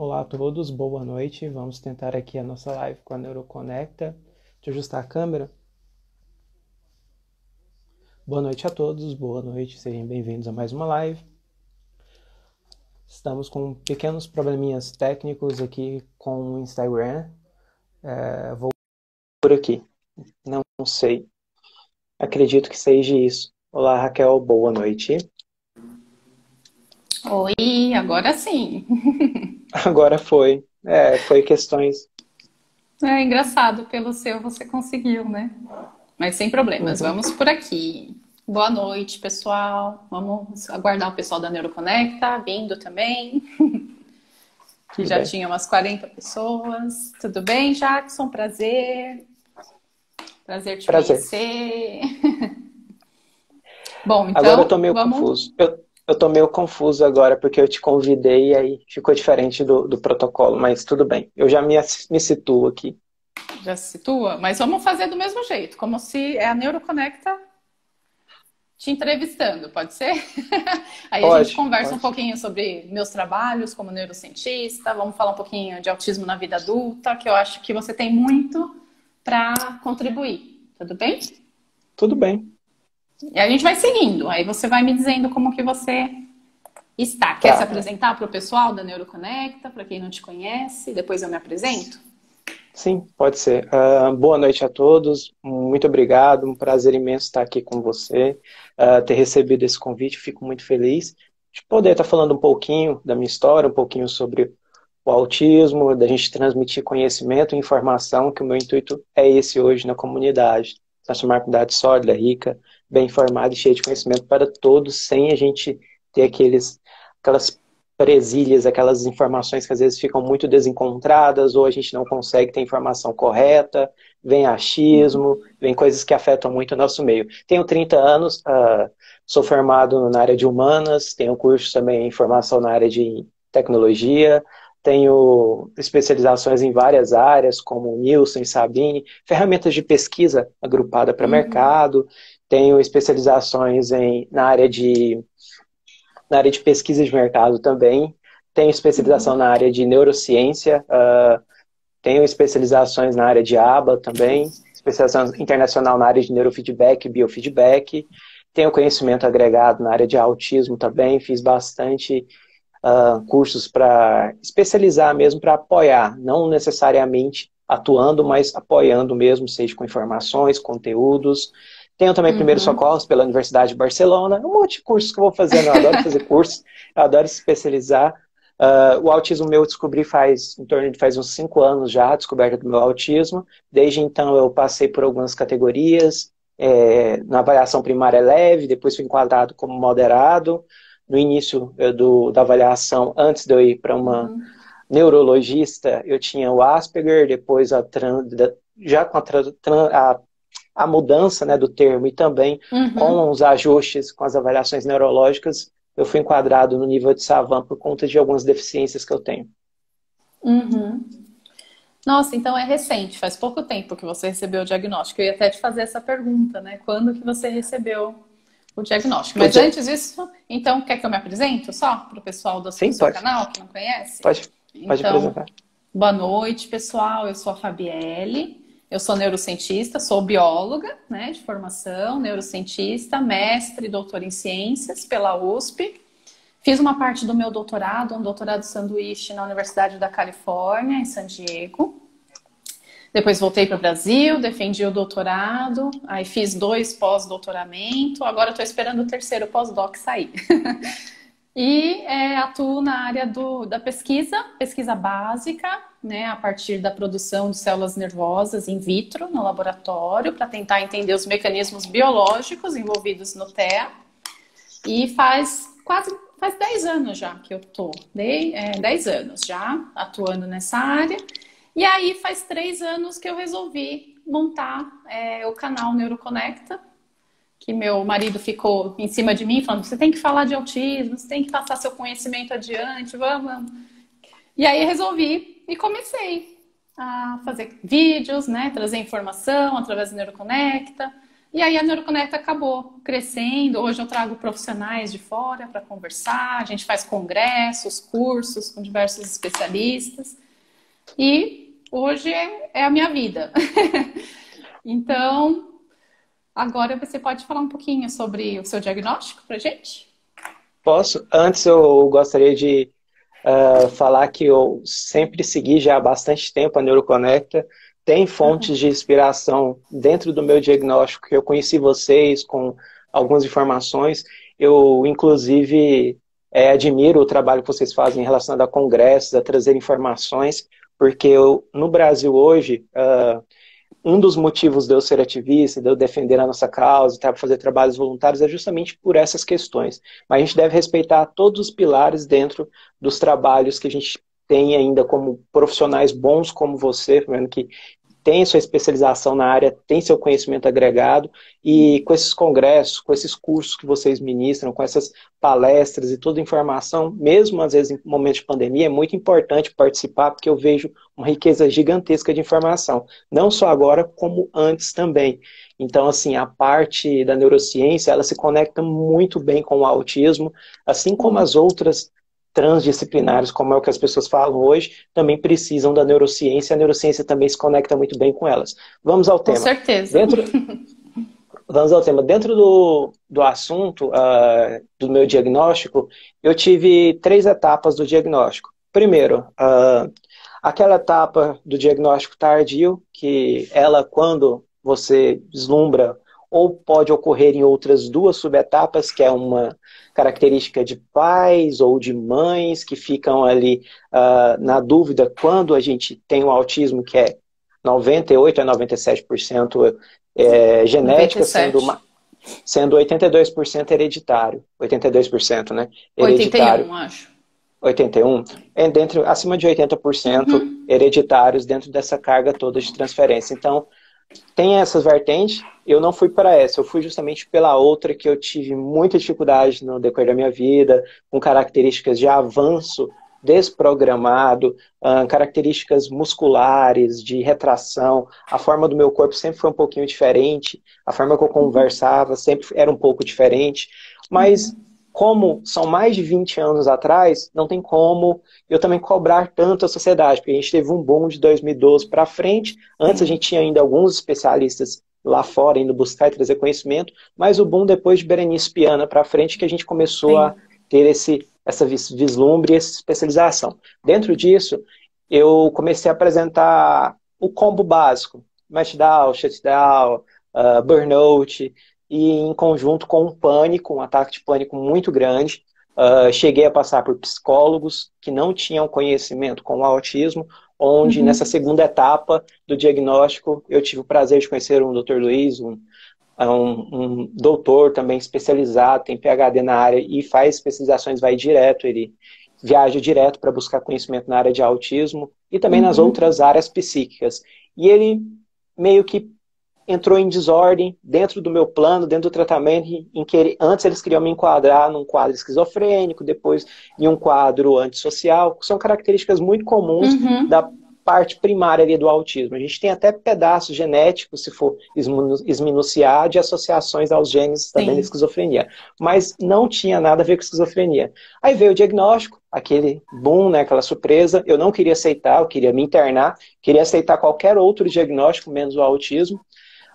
Olá a todos, boa noite. Vamos tentar aqui a nossa live com a Neuroconecta. Deixa eu ajustar a câmera. Boa noite a todos, boa noite, sejam bem-vindos a mais uma live. Estamos com pequenos probleminhas técnicos aqui com o Instagram. Vou por aqui, não sei. Acredito que seja isso. Olá, Raquel, boa noite. Oi, agora sim. Agora foi. Foi questões. É engraçado, pelo seu você conseguiu, né? Mas sem problemas, Uhum, vamos por aqui. Boa noite, pessoal. Vamos aguardar o pessoal da Neuroconecta vindo também, que tudo já bem. tinha umas 40 pessoas. Tudo bem, Jackson? Prazer. Prazer te Prazer. conhecer. Bom, Agora eu tô então, meio vamos. confuso. Eu tô meio confuso agora porque eu te convidei e aí ficou diferente do protocolo, mas tudo bem. Eu já me situo aqui. Já se situa, mas vamos fazer do mesmo jeito, como se é a Neuroconecta te entrevistando, pode ser? Aí a gente Pode, conversa um pode. pouquinho sobre meus trabalhos como neurocientista, vamos falar um pouquinho de autismo na vida adulta, que eu acho que você tem muito para contribuir, tudo bem? Tudo bem. E a gente vai seguindo, aí você vai me dizendo como que você está. Quer se Tá. apresentar para o pessoal da Neuroconecta, para quem não te conhece? Depois eu me apresento? Sim, pode ser. Boa noite a todos. Muito obrigado. Um prazer imenso estar aqui com você. Ter recebido esse convite, fico muito feliz de poder estar falando um pouquinho da minha história, um pouquinho sobre o autismo, da gente transmitir conhecimento e informação, que o meu intuito é esse hoje na comunidade. Transformar a comunidade sólida, rica, bem informada e cheia de conhecimento para todos, sem a gente ter aquelas presilhas, aquelas informações que às vezes ficam muito desencontradas, ou a gente não consegue ter informação correta, vem achismo, vem coisas que afetam muito o nosso meio. Tenho 30 anos, sou formado na área de humanas, tenho curso também em formação na área de tecnologia, tenho especializações em várias áreas, como Nielsen, Sabine, ferramentas de pesquisa agrupada para Uhum, mercado, tenho especializações na área de pesquisa de mercado também, tenho especialização uhum, na área de neurociência, tenho especializações na área de ABA também, especialização internacional na área de neurofeedback e biofeedback, tenho conhecimento agregado na área de autismo também, fiz bastante cursos para especializar mesmo, para apoiar, não necessariamente atuando, mas apoiando mesmo, seja com informações, conteúdos. Tenho também Primeiros uhum, Socorros pela Universidade de Barcelona, um monte de cursos que eu vou fazendo, eu adoro fazer cursos, eu adoro especializar. O autismo meu eu descobri faz uns 5 anos já, a descoberta do meu autismo. Desde então eu passei por algumas categorias, na avaliação primária leve, depois fui enquadrado como moderado, no início da avaliação, antes de eu ir para uma uhum, neurologista, eu tinha o Asperger, depois já com a mudança, né, do termo e também com uhum, os ajustes, com as avaliações neurológicas, eu fui enquadrado no nível de Savant por conta de algumas deficiências que eu tenho. uhum. Nossa, então é recente, faz pouco tempo que você recebeu o diagnóstico. Eu ia até te fazer essa pergunta, né? Quando que você recebeu o diagnóstico? O Mas dia... antes disso, então, quer que eu me apresento só para o pessoal do Sim, seu pode. canal que não conhece? Pode Então, apresentar. boa noite, pessoal. Eu sou a Fabielle, eu sou neurocientista, sou bióloga, né, de formação, neurocientista, mestre e doutora em ciências pela USP. Fiz uma parte do meu doutorado, um doutorado sanduíche na Universidade da Califórnia, em San Diego. Depois voltei para o Brasil, defendi o doutorado, aí fiz 2 pós-doutoramento, agora estou esperando o terceiro pós-doc sair. E atuo na área da pesquisa, pesquisa básica, né, a partir da produção de células nervosas in vitro no laboratório, para tentar entender os mecanismos biológicos envolvidos no TEA. E faz 10 anos já que eu tô, 10 anos já atuando nessa área. E aí faz 3 anos que eu resolvi montar o canal Neuroconecta, que meu marido ficou em cima de mim, falando, você tem que falar de autismo, você tem que passar seu conhecimento adiante, vamos. E aí resolvi e comecei a fazer vídeos, né, trazer informação através do Neuroconecta, E aí a Neuroconecta acabou crescendo. Hoje eu trago profissionais de fora para conversar, a gente faz congressos, cursos com diversos especialistas. E hoje é a minha vida. Então, agora você pode falar um pouquinho sobre o seu diagnóstico para gente? Posso? Antes eu gostaria de falar que eu sempre segui já há bastante tempo a Neuroconecta. Tem fontes de inspiração dentro do meu diagnóstico, que eu conheci vocês com algumas informações. Eu, inclusive, admiro o trabalho que vocês fazem relacionado a congressos, a trazer informações, porque no Brasil hoje, um dos motivos de eu ser ativista, de eu defender a nossa causa, tá, fazer trabalhos voluntários, é justamente por essas questões. Mas a gente deve respeitar todos os pilares dentro dos trabalhos que a gente tem ainda como profissionais bons como você, que tem sua especialização na área, tem seu conhecimento agregado, e com esses congressos, com esses cursos que vocês ministram, com essas palestras e toda a informação, mesmo às vezes em momentos de pandemia, é muito importante participar, porque eu vejo uma riqueza gigantesca de informação, não só agora, como antes também. Então, assim, a parte da neurociência, ela se conecta muito bem com o autismo, assim como as outras transdisciplinares, como é o que as pessoas falam hoje, também precisam da neurociência, a neurociência também se conecta muito bem com elas. Vamos ao Com tema. certeza. Vamos ao tema. Dentro do assunto do meu diagnóstico, eu tive 3 etapas do diagnóstico. Primeiro, aquela etapa do diagnóstico tardio, que ela, quando você vislumbra, ou pode ocorrer em outras 2 subetapas, que é uma característica de pais ou de mães que ficam ali na dúvida quando a gente tem o autismo, que é 98 a 97% genética, 97. sendo 82% hereditário. 82%, né? Hereditário. 81, acho. 81? Acima de 80% hereditários dentro dessa carga toda de transferência. Então, tem essas vertentes, eu não fui para essa, eu fui justamente pela outra que eu tive muita dificuldade no decorrer da minha vida, com características de avanço desprogramado, características musculares, de retração, a forma do meu corpo sempre foi um pouquinho diferente, a forma que eu conversava sempre era um pouco diferente, mas como são mais de 20 anos atrás, não tem como eu também cobrar tanto a sociedade, porque a gente teve um boom de 2012 para frente, antes a gente tinha ainda alguns especialistas lá fora indo buscar e trazer conhecimento, mas o boom depois de Berenice Piana para frente que a gente começou a ter essa vislumbre e essa especialização. Dentro disso, eu comecei a apresentar o combo básico, meltdown, shutdown, burnout, e em conjunto com um pânico, um ataque de pânico muito grande. Cheguei a passar por psicólogos que não tinham conhecimento com o autismo, onde nessa segunda etapa do diagnóstico eu tive o prazer de conhecer o Dr. Luiz, um doutor também especializado, tem PhD na área e faz especializações, vai direto, ele viaja direto para buscar conhecimento na área de autismo e também nas outras áreas psíquicas. E ele meio que entrou em desordem dentro do meu plano, dentro do tratamento, em que antes eles queriam me enquadrar num quadro esquizofrênico, depois em um quadro antissocial, que são características muito comuns da parte primária ali do autismo. A gente tem até pedaços genéticos, se for esminuciar, de associações aos genes também da esquizofrenia. Mas não tinha nada a ver com esquizofrenia. Aí veio o diagnóstico, aquele boom, né, aquela surpresa. Eu não queria aceitar, eu queria me internar, queria aceitar qualquer outro diagnóstico, menos o autismo.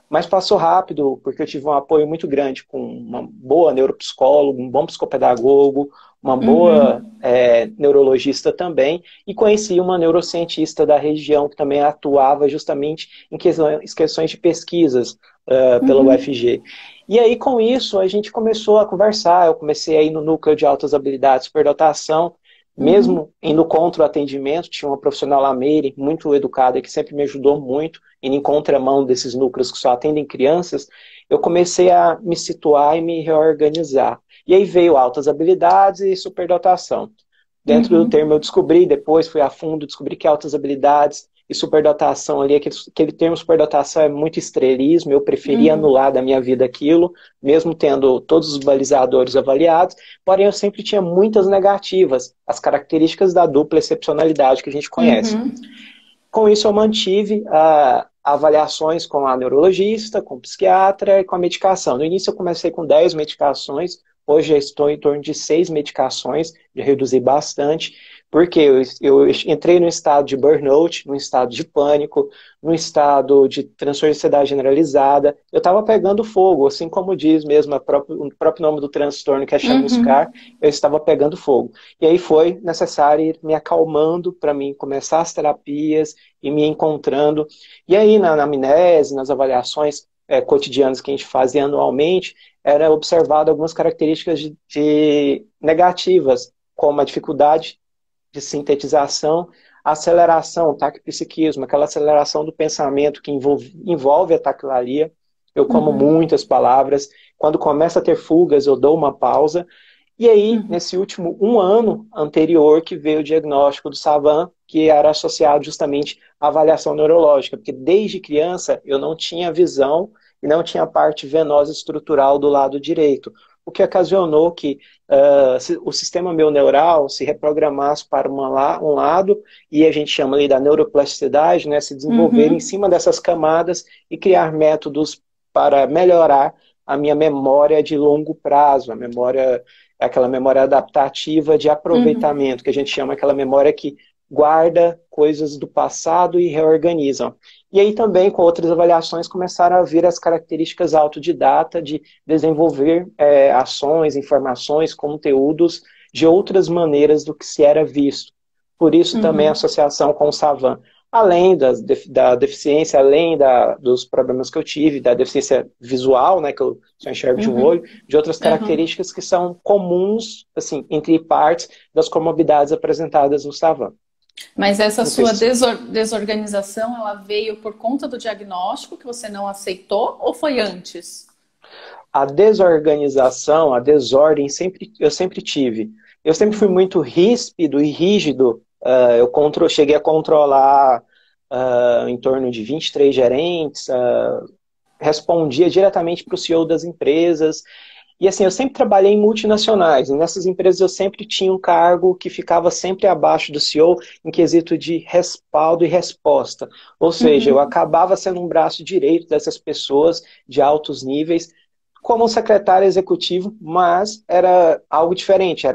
Mas passou rápido, porque eu tive um apoio muito grande com uma boa neuropsicóloga, um bom psicopedagogo, uma boa neurologista também, e conheci uma neurocientista da região que também atuava justamente em questões de pesquisas pela UFG. E aí, com isso, a gente começou a conversar, eu comecei a ir no núcleo de altas habilidades, superdotação, mesmo indo contra o atendimento, tinha uma profissional lá, Meire, muito educada, que sempre me ajudou muito, indo em contramão desses núcleos que só atendem crianças, eu comecei a me situar e me reorganizar. E aí veio altas habilidades e superdotação. Dentro do termo eu descobri, depois fui a fundo, descobri que altas habilidades e superdotação ali, aquele termo superdotação é muito estrelismo, eu preferia anular da minha vida aquilo, mesmo tendo todos os balizadores avaliados, porém eu sempre tinha muitas negativas, as características da dupla excepcionalidade que a gente conhece. Com isso eu mantive avaliações com a neurologista, com o psiquiatra e com a medicação. No início eu comecei com 10 medicações, hoje já estou em torno de 6 medicações, já reduzi bastante, porque eu entrei no estado de burnout, no estado de pânico, no estado de transtorno de ansiedade generalizada. Eu estava pegando fogo, assim como diz mesmo o próprio nome do transtorno, que é chamuscar, eu estava pegando fogo. E aí foi necessário ir me acalmando para mim começar as terapias e me encontrando. E aí na anamnese, nas avaliações cotidianas que a gente fazia anualmente, era observado algumas características de negativas, como a dificuldade de sintetização, aceleração, taquipsiquismo, aquela aceleração do pensamento que envolve a taquilardia. Eu como muitas palavras. Quando começa a ter fugas, eu dou uma pausa. E aí, nesse último 1 ano anterior, que veio o diagnóstico do Savan, que era associado justamente à avaliação neurológica, porque desde criança eu não tinha visão e não tinha parte venosa estrutural do lado direito, o que ocasionou que o sistema meu neural se reprogramasse para um lado, e a gente chama ali da neuroplasticidade, né, se desenvolver em cima dessas camadas e criar métodos para melhorar a minha memória de longo prazo, a memória, aquela memória adaptativa de aproveitamento, que a gente chama aquela memória que guarda coisas do passado e reorganiza. E aí também, com outras avaliações, começaram a vir as características autodidata de desenvolver ações, informações, conteúdos de outras maneiras do que se era visto. Por isso também a associação com o Savan. Além da deficiência, além dos problemas que eu tive, da deficiência visual, né, que eu só enxergo de um olho, de outras características que são comuns, assim, entre partes das comorbidades apresentadas no Savan. Mas essa sua desorganização, ela veio por conta do diagnóstico que você não aceitou ou foi antes? A desorganização, a desordem, eu sempre tive. Eu sempre fui muito ríspido e rígido. Eu cheguei a controlar em torno de 23 gerentes, respondia diretamente para o CEO das empresas. E assim, eu sempre trabalhei em multinacionais, e nessas empresas eu sempre tinha um cargo que ficava sempre abaixo do CEO em quesito de respaldo e resposta. Ou seja, eu acabava sendo um braço direito dessas pessoas de altos níveis, como um secretário executivo, mas era algo diferente,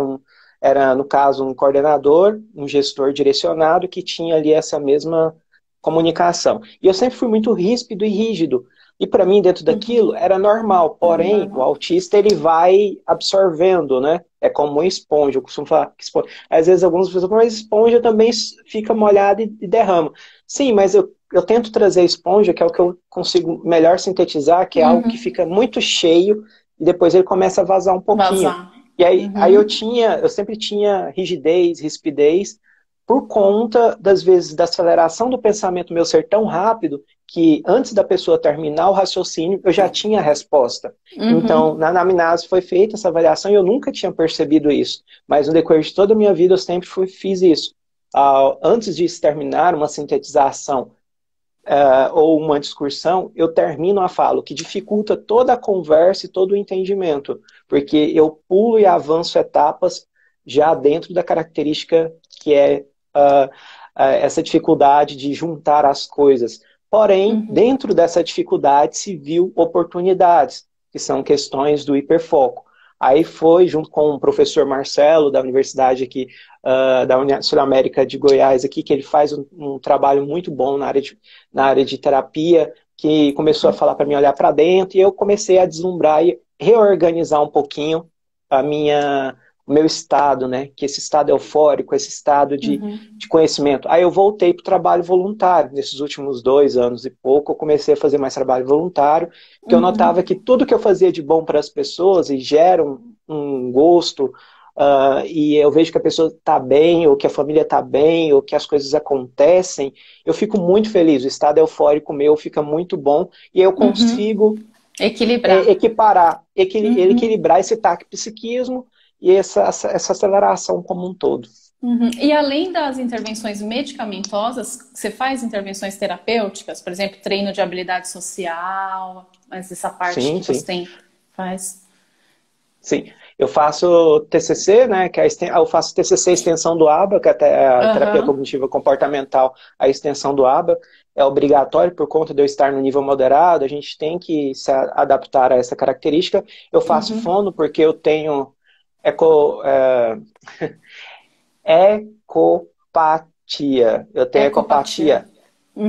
era no caso, um coordenador, um gestor direcionado que tinha ali essa mesma comunicação. E eu sempre fui muito ríspido e rígido. E para mim, dentro daquilo, era normal. Porém, o autista, ele vai absorvendo, né? É como uma esponja. Eu costumo falar que esponja. Às vezes, algumas pessoas falam, mas esponja também fica molhada e derrama. Sim, mas eu tento trazer a esponja, que é o que eu consigo melhor sintetizar, que é algo que fica muito cheio e depois ele começa a vazar um pouquinho. E aí eu sempre tinha rigidez, rispidez, por conta, das vezes, da aceleração do pensamento meu ser tão rápido que antes da pessoa terminar o raciocínio, eu já tinha a resposta. Então, na anamnese foi feita essa avaliação e eu nunca tinha percebido isso. Mas no decorrer de toda a minha vida, eu sempre fiz isso. Antes de terminar uma sintetização ou uma discussão, eu termino a fala, o que dificulta toda a conversa e todo o entendimento. Porque eu pulo e avanço etapas já dentro da característica que é essa dificuldade de juntar as coisas. Porém, dentro dessa dificuldade se viu oportunidades, que são questões do hiperfoco. Aí foi, junto com o professor Marcelo, da Universidade aqui, da Sul-América de Goiás, aqui, que ele faz um trabalho muito bom na área de terapia, que começou a falar para mim olhar para dentro, e eu comecei a deslumbrar e reorganizar um pouquinho o meu estado, né? Que esse estado eufórico, esse estado de conhecimento. Aí eu voltei para o trabalho voluntário. Nesses últimos 2 anos e pouco, eu comecei a fazer mais trabalho voluntário, porque eu notava que tudo que eu fazia de bom para as pessoas e gera um gosto, e eu vejo que a pessoa está bem, ou que a família está bem, ou que as coisas acontecem, eu fico muito feliz. O estado eufórico meu fica muito bom, e eu consigo equilibrar esse taquipsiquismo e essa aceleração como um todo. E além das intervenções medicamentosas, você faz intervenções terapêuticas? Por exemplo, treino de habilidade social, mas essa parte que você faz? Sim. Eu faço TCC, né, que eu faço TCC extensão do ABA, que é a terapia Aham. cognitiva comportamental, a extensão do ABA. É obrigatório por conta de eu estar no nível moderado, a gente tem que se adaptar a essa característica. Eu faço Uhum. fono porque eu tenho eco, ecopatia. Eu tenho Ecopatia. ecopatia.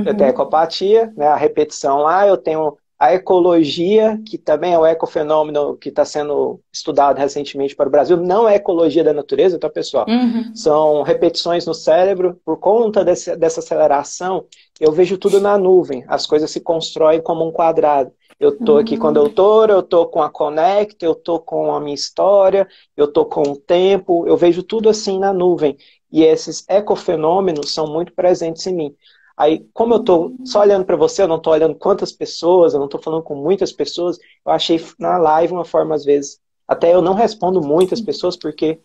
Eu tenho a Uhum. ecopatia, né, a repetição lá, eu tenho a ecologia, que também é o ecofenômeno que está sendo estudado recentemente para o Brasil, não é ecologia da natureza, tá, pessoal? Uhum. São repetições no cérebro, por conta dessa aceleração, eu vejo tudo na nuvem, as coisas se constroem como um quadrado. Eu estou aqui com a Uhum. doutora, eu estou com a Connect, eu estou com a minha história, eu estou com o tempo, eu vejo tudo assim na nuvem. E esses ecofenômenos são muito presentes em mim. Aí, como eu estou só olhando para você, eu não estou olhando quantas pessoas, eu não estou falando com muitas pessoas, eu achei na live uma forma, às vezes, até eu não respondo muitas pessoas, porque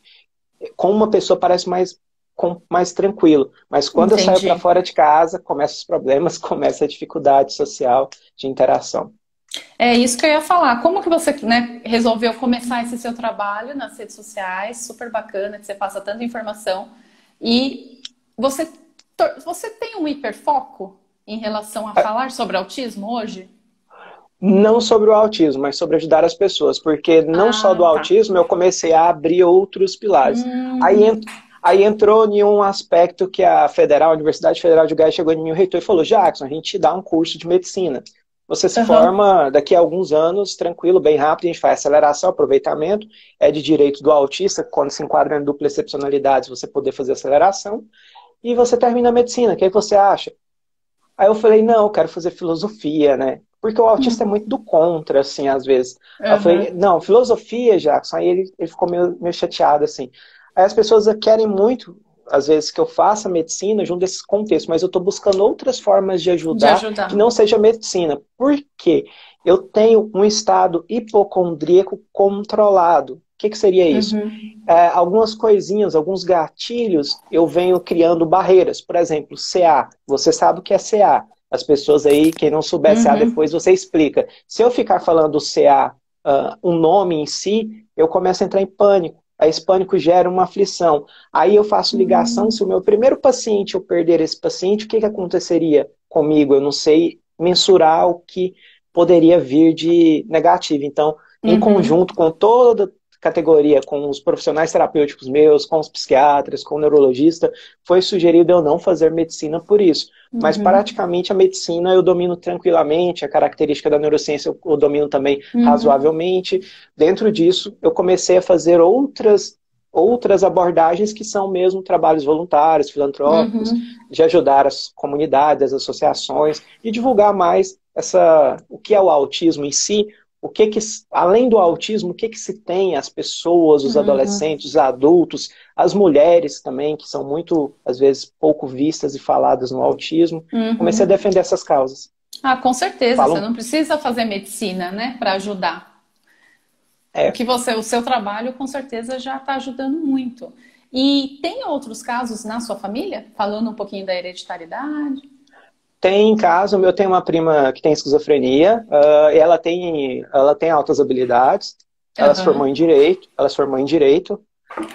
com uma pessoa parece mais tranquilo. Mas quando eu saio para Entendi. fora de casa, começam os problemas, começa a dificuldade social de interação. É isso que eu ia falar. Como que você, né, resolveu começar esse seu trabalho nas redes sociais? Super bacana que você passa tanta informação. E você, você tem um hiperfoco em relação a falar sobre autismo hoje? Não sobre o autismo, mas sobre ajudar as pessoas, porque não só do Ah, tá. autismo eu comecei a abrir outros pilares. Aí, Hum, aí entrou em um aspecto que a Universidade Federal de Goiás chegou em mim, o reitor, e falou: Jackson, a gente te dá um curso de medicina. Você se aham, forma daqui a alguns anos, tranquilo, bem rápido, a gente faz aceleração, aproveitamento, é de direito do autista, quando se enquadra em dupla excepcionalidade, você poder fazer aceleração, e você termina a medicina. O que é que você acha? Aí eu falei, não, eu quero fazer filosofia, né? Porque o autista é muito do contra, assim, às vezes. Aí eu falei, aham, não, filosofia, Jackson. Aí ele ficou meio chateado, assim. Aí as pessoas querem muito, às vezes, que eu faça medicina junto desses contextos, mas eu estou buscando outras formas de de ajudar que ajudar. não seja medicina. Por quê? Eu tenho um estado hipocondríaco controlado. O que que seria isso? Uhum, Algumas coisinhas, alguns gatilhos, eu venho criando barreiras. Por exemplo, CA. Você sabe o que é CA. As pessoas aí, quem não souber CA uhum, depois, você explica. Se eu ficar falando CA, um nome em si, eu começo a entrar em pânico. Aí esse pânico gera uma aflição. Aí eu faço ligação, se o meu primeiro paciente eu perder esse paciente, o que que aconteceria comigo? Eu não sei mensurar o que poderia vir de negativo. Então, em uhum, conjunto com toda categoria, com os profissionais terapêuticos meus, com os psiquiatras, com o neurologista, foi sugerido eu não fazer medicina por isso. Mas uhum, praticamente a medicina eu domino tranquilamente, a característica da neurociência eu domino também uhum, razoavelmente. Dentro disso, eu comecei a fazer outras abordagens que são mesmo trabalhos voluntários, filantrópicos, uhum. de ajudar as comunidades, as associações, e divulgar mais o que é o autismo em si, o que que, além do autismo, o que que se tem, as pessoas, os Uhum, adolescentes, os adultos, as mulheres também, que são muito, às vezes, pouco vistas e faladas no autismo. Comecei a uhum. defender essas causas. Ah, com certeza, você Falam, não precisa fazer medicina, né, para ajudar. é, O seu trabalho com certeza já está ajudando muito. E tem outros casos na sua família? Falando um pouquinho da hereditariedade? tem caso, eu tenho uma prima que tem esquizofrenia, ela tem altas habilidades, Aham. ela se formou em direito.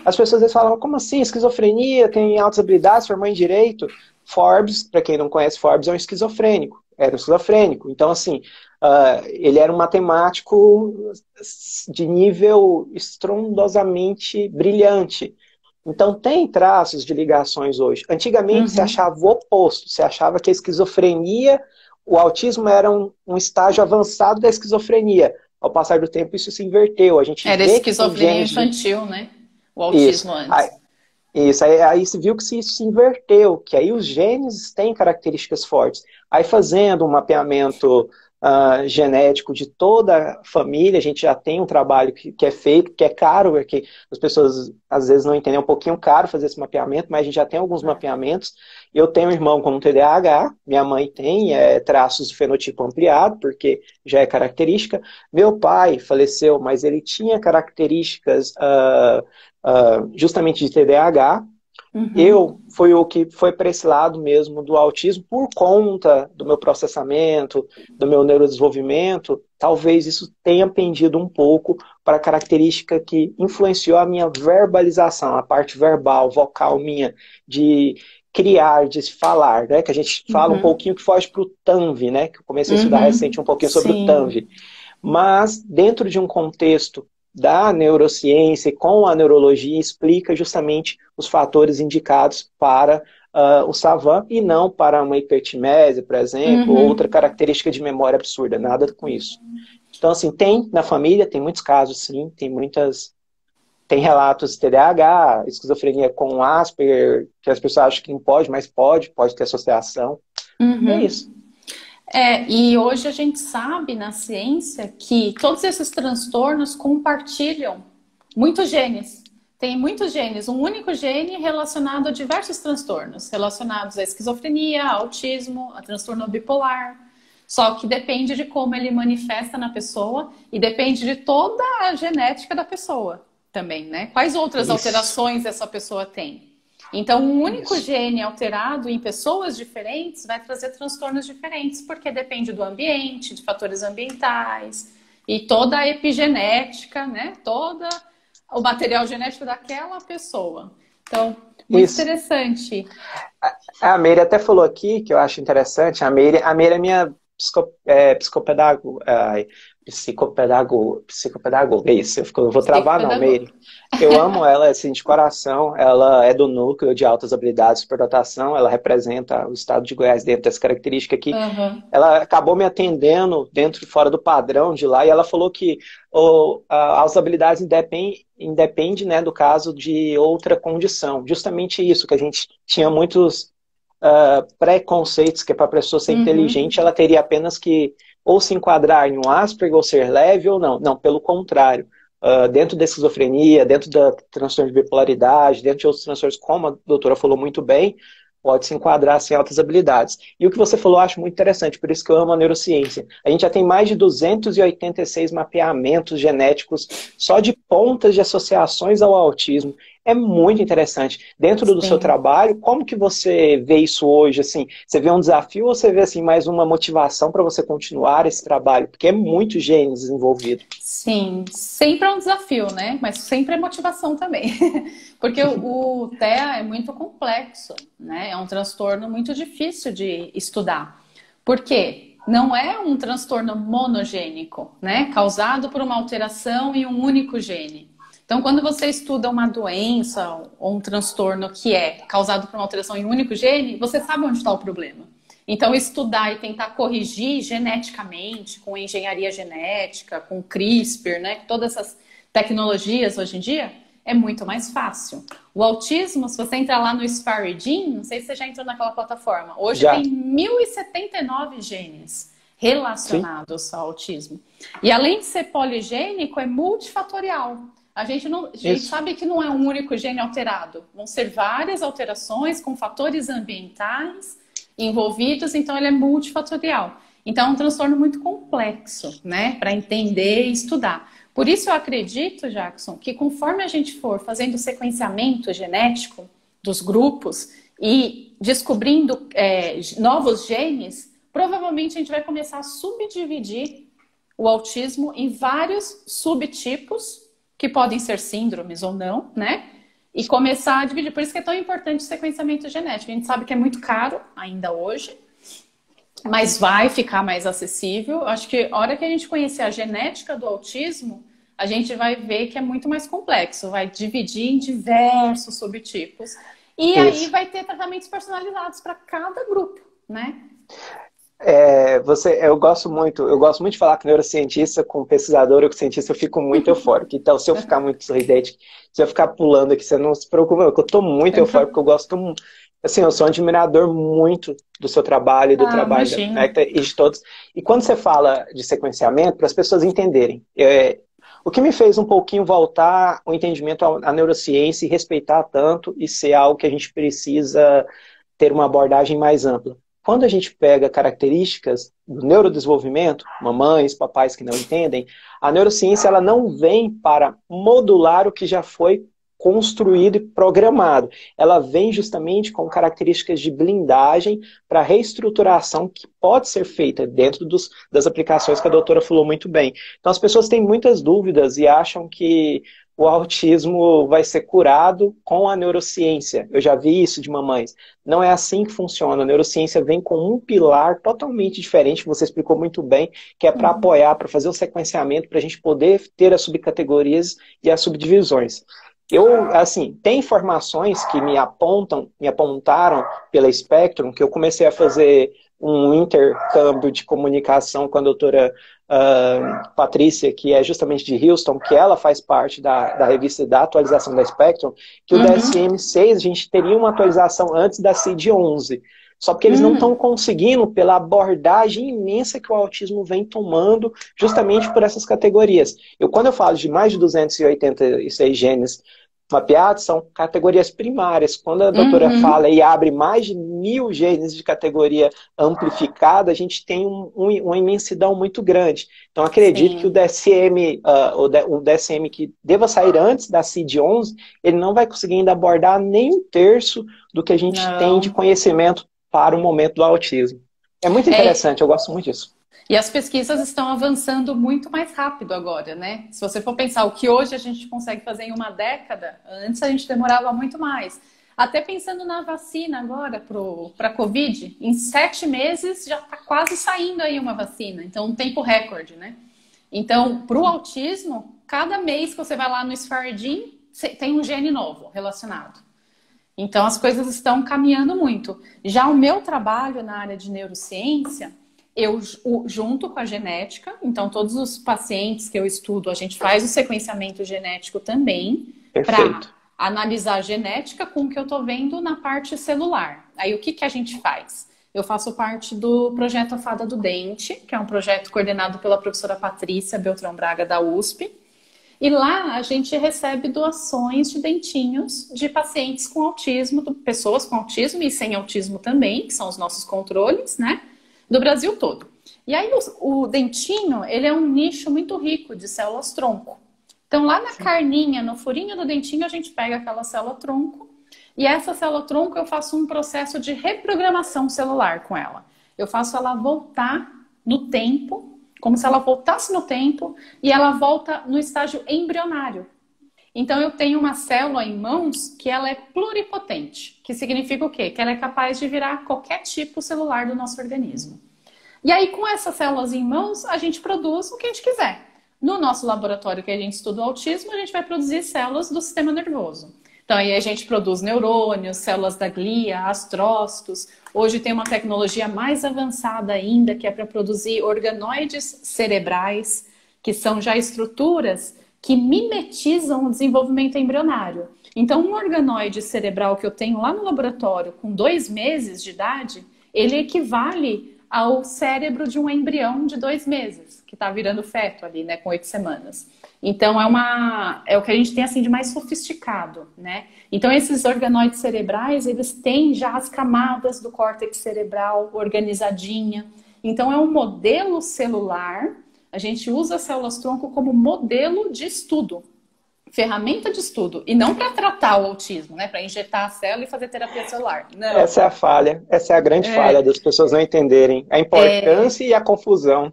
As pessoas às vezes falam, como assim, esquizofrenia, tem altas habilidades, se formou em direito? Forbes, para quem não conhece, Forbes é um esquizofrênico, era um esquizofrênico. Então, assim, ele era um matemático de nível estrondosamente brilhante. Então, tem traços de ligações hoje. Antigamente, se Uhum. achava o oposto. Se achava que a esquizofrenia, o autismo era um estágio avançado da esquizofrenia. Ao passar do tempo, isso se inverteu. A gente Era vê que tem esquizofrenia genes de... infantil, né? O Isso. autismo Aí, antes. isso. Aí se viu que isso se inverteu, que aí os genes têm características fortes. Aí fazendo um mapeamento genético de toda a família, a gente já tem um trabalho que é feito, que é caro, é que as pessoas às vezes não entendem, é um pouquinho caro fazer esse mapeamento, mas a gente já tem alguns mapeamentos. Eu tenho um irmão com TDAH, minha mãe tem traços de fenotipo ampliado, porque já é característica. Meu pai faleceu, mas ele tinha características justamente de TDAH. Eu Uhum. fui o que foi para esse lado mesmo do autismo por conta do meu processamento, do meu neurodesenvolvimento. talvez isso tenha pendido um pouco para a característica que influenciou a minha verbalização, a parte verbal, vocal minha, de criar, de se falar, né? Que a gente fala um pouquinho que foge para o TANV, né? Que eu comecei a estudar recente um pouquinho sobre o Sim. TANV. Mas, dentro de um contexto da neurociência e com a neurologia, explica justamente os fatores indicados para o Savant e não para uma hipertimese, por exemplo, ou outra característica de memória absurda, nada com isso. Então, assim, tem na família, tem muitos casos, sim, tem relatos de TDAH, esquizofrenia com Asperger, que as pessoas acham que não pode, mas pode ter associação. É isso. E hoje a gente sabe na ciência que todos esses transtornos compartilham muitos genes. Tem muitos genes, um único gene relacionado a diversos transtornos, relacionados à esquizofrenia, ao autismo, a transtorno bipolar. Só que depende de como ele manifesta na pessoa e depende de toda a genética da pessoa também, né? Quais outras alterações essa pessoa tem? Então, um único gene alterado em pessoas diferentes vai trazer transtornos diferentes, porque depende do ambiente, de fatores ambientais e toda a epigenética, né? Todo o material genético daquela pessoa. Então, muito interessante. A Meire até falou aqui, que eu acho interessante, a Meire é minha psicopedagoga, é isso, eu vou travar não, Meire. Eu amo ela, assim, de coração, ela é do núcleo de altas habilidades de superdotação, ela representa o estado de Goiás dentro dessa característica aqui. Ela acabou me atendendo dentro e fora do padrão de lá, e ela falou que as habilidades independem, né, do caso de outra condição. Justamente isso, que a gente tinha muitos preconceitos, que para a pessoa ser inteligente, ela teria apenas que ou se enquadrar em um Asperger ou ser leve ou não. Não, pelo contrário. Dentro da esquizofrenia, dentro da transtorno de bipolaridade, dentro de outros transtornos, como a doutora falou muito bem, pode se enquadrar sem altas habilidades. E o que você falou eu acho muito interessante, por isso que eu amo a neurociência. A gente já tem mais de 286 mapeamentos genéticos só de pontas de associações ao autismo. É muito interessante. Dentro do seu trabalho, como que você vê isso hoje? Assim, você vê um desafio ou você vê assim, mais uma motivação para você continuar esse trabalho? Porque é muito genes envolvido. Sim, sempre é um desafio, né? Mas sempre é motivação também. Porque o TEA é muito complexo, né? É um transtorno muito difícil de estudar. Por quê? Não é um transtorno monogênico, né? Causado por uma alteração em um único gene. Então, quando você estuda uma doença ou um transtorno que é causado por uma alteração em um único gene, você sabe onde está o problema. Então, estudar e tentar corrigir geneticamente, com engenharia genética, com CRISPR, né? Todas essas tecnologias hoje em dia, é muito mais fácil. O autismo, se você entrar lá no Spharidin, não sei se você já entrou naquela plataforma, hoje tem 1079 genes relacionados ao autismo. E além de ser poligênico, é multifatorial. A gente sabe que não é um único gene alterado. Vão ser várias alterações com fatores ambientais envolvidos, então ele é multifatorial. Então é um transtorno muito complexo, né, para entender e estudar. Por isso eu acredito, Jackson, que conforme a gente for fazendo sequenciamento genético dos grupos e descobrindo novos genes, provavelmente a gente vai começar a subdividir o autismo em vários subtipos, que podem ser síndromes ou não, né? E começar a dividir. Por isso que é tão importante o sequenciamento genético. A gente sabe que é muito caro ainda hoje, mas vai ficar mais acessível. Acho que a hora que a gente conhecer a genética do autismo, a gente vai ver que é muito mais complexo. Vai dividir em diversos subtipos. E aí vai ter tratamentos personalizados para cada grupo, né? Eu gosto muito de falar com neurocientista, com pesquisador ou com cientista, eu fico muito eufórico. Então, se eu ficar muito sorridente, se eu ficar pulando aqui, você não se preocupe, eu estou muito eufórico, porque eu gosto, assim, eu sou um admirador muito do seu trabalho e do trabalho da Nectar e de todos. E quando você fala de sequenciamento, para as pessoas entenderem, o que me fez um pouquinho voltar o entendimento à neurociência e respeitar tanto e ser algo que a gente precisa ter uma abordagem mais ampla. Quando a gente pega características do neurodesenvolvimento, mamães, papais que não entendem, a neurociência ela não vem para modular o que já foi construído e programado. Ela vem justamente com características de blindagem para reestruturação que pode ser feita dentro das aplicações que a doutora falou muito bem. Então as pessoas têm muitas dúvidas e acham que o autismo vai ser curado com a neurociência. Eu já vi isso de mamães. Não é assim que funciona. A neurociência vem com um pilar totalmente diferente, você explicou muito bem, que é para apoiar, para fazer o sequenciamento, para a gente poder ter as subcategorias e as subdivisões. Assim, tem informações que me apontaram pela Spectrum, que eu comecei a fazer um intercâmbio de comunicação com a doutora Patrícia, que é justamente de Houston, que ela faz parte da revista da atualização da Spectrum, que o DSM-6 a gente teria uma atualização antes da CID-11. Só porque eles não estão conseguindo pela abordagem imensa que o autismo vem tomando justamente por essas categorias. Quando eu falo de mais de 286 genes mapeados, são categorias primárias. Quando a doutora fala e abre mais de 1.000 genes de categoria amplificada, a gente tem uma imensidão muito grande. Então, acredito que o DSM, o DSM que deva sair antes da CID-11, ele não vai conseguir ainda abordar nem um terço do que a gente tem de conhecimento para o momento do autismo. É muito interessante, eu gosto muito disso. E as pesquisas estão avançando muito mais rápido agora, né? Se você for pensar o que hoje a gente consegue fazer em uma década, antes a gente demorava muito mais. Até pensando na vacina agora para a Covid, em 7 meses já está quase saindo aí uma vacina. Então, um tempo recorde, né? Então, para o autismo, cada mês que você vai lá no Sfardim, tem um gene novo relacionado. Então, as coisas estão caminhando muito. Já o meu trabalho na área de neurociência, eu junto com a genética, então todos os pacientes que eu estudo, a gente faz o sequenciamento genético também, para analisar a genética com o que eu estou vendo na parte celular. Aí, o que a gente faz? Eu faço parte do projeto A Fada do Dente, que é um projeto coordenado pela professora Patrícia Beltrão Braga, da USP. E lá a gente recebe doações de dentinhos de pacientes com autismo, pessoas com autismo e sem autismo também, que são os nossos controles, né? Do Brasil todo. E aí o dentinho, ele é um nicho muito rico de células-tronco. Então lá na carninha, no furinho do dentinho, a gente pega aquela célula-tronco e essa célula-tronco eu faço um processo de reprogramação celular com ela. Eu faço ela voltar no tempo, como se ela voltasse no tempo, e ela volta no estágio embrionário. Então, eu tenho uma célula em mãos que ela é pluripotente, que significa o quê? Que ela é capaz de virar qualquer tipo celular do nosso organismo. E aí, com essas células em mãos, a gente produz o que a gente quiser. No nosso laboratório que a gente estuda o autismo, a gente vai produzir células do sistema nervoso. Então, aí a gente produz neurônios, células da glia, astrócitos. Hoje tem uma tecnologia mais avançada ainda, que é para produzir organoides cerebrais, que são já estruturas que mimetizam o desenvolvimento embrionário. Então, um organoide cerebral que eu tenho lá no laboratório, com 2 meses de idade, ele equivale ao cérebro de um embrião de 2 meses, que está virando feto ali, né, com 8 semanas. Então, é o que a gente tem assim de mais sofisticado, né? Então, esses organoides cerebrais, eles têm já as camadas do córtex cerebral organizadinha. Então, é um modelo celular. A gente usa as células-tronco como modelo de estudo, ferramenta de estudo, e não para tratar o autismo, né? Para injetar a célula e fazer terapia celular. Não. Essa é a falha, essa é a grande falha das pessoas não entenderem a importância e a confusão.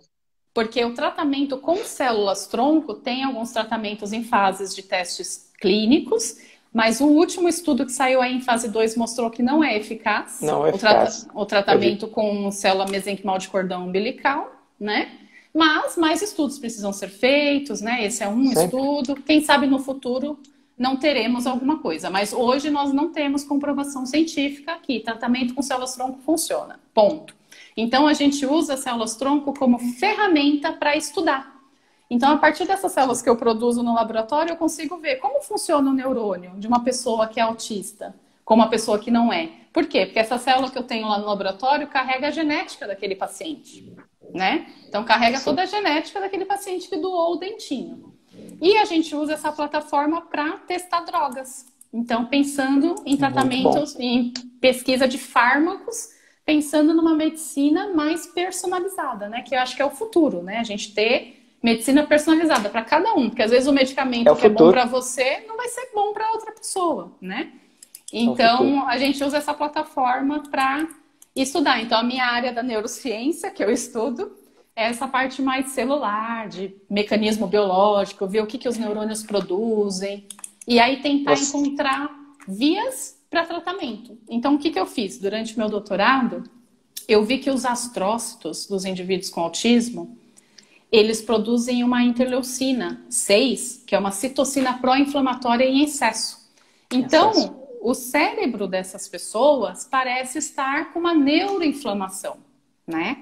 Porque o tratamento com células-tronco tem alguns tratamentos em fases de testes clínicos, mas o último estudo que saiu aí em fase 2 mostrou que não é eficaz. Não é eficaz. O tratamento com célula mesenquimal de cordão umbilical, né? Mas mais estudos precisam ser feitos, né? Esse é um estudo. Quem sabe no futuro não teremos alguma coisa. Mas hoje nós não temos comprovação científica que tratamento com células-tronco funciona. Ponto. Então, a gente usa as células-tronco como ferramenta para estudar. Então, a partir dessas células que eu produzo no laboratório, eu consigo ver como funciona o neurônio de uma pessoa que é autista, com uma pessoa que não é. Por quê? Porque essa célula que eu tenho lá no laboratório carrega a genética daquele paciente, né? Então, carrega toda a genética daquele paciente que doou o dentinho. E a gente usa essa plataforma para testar drogas. Então, pensando em tratamentos, em pesquisa de fármacos, pensando numa medicina mais personalizada, né? Que eu acho que é o futuro, né? A gente ter medicina personalizada para cada um, porque às vezes o É medicamento o que é bom futuro. para você não vai ser bom para outra pessoa, né? É o futuro. Então, a gente usa essa plataforma para estudar. Então, a minha área da neurociência, que eu estudo, é essa parte mais celular, de mecanismo biológico, ver o que, que os neurônios produzem, e aí tentar Você... encontrar vias para tratamento. Então, o que, que eu fiz? Durante o meu doutorado, eu vi que os astrócitos dos indivíduos com autismo, eles produzem uma interleucina 6, que é uma citocina pró-inflamatória em excesso. Excesso. Então, o cérebro dessas pessoas parece estar com uma neuroinflamação, né?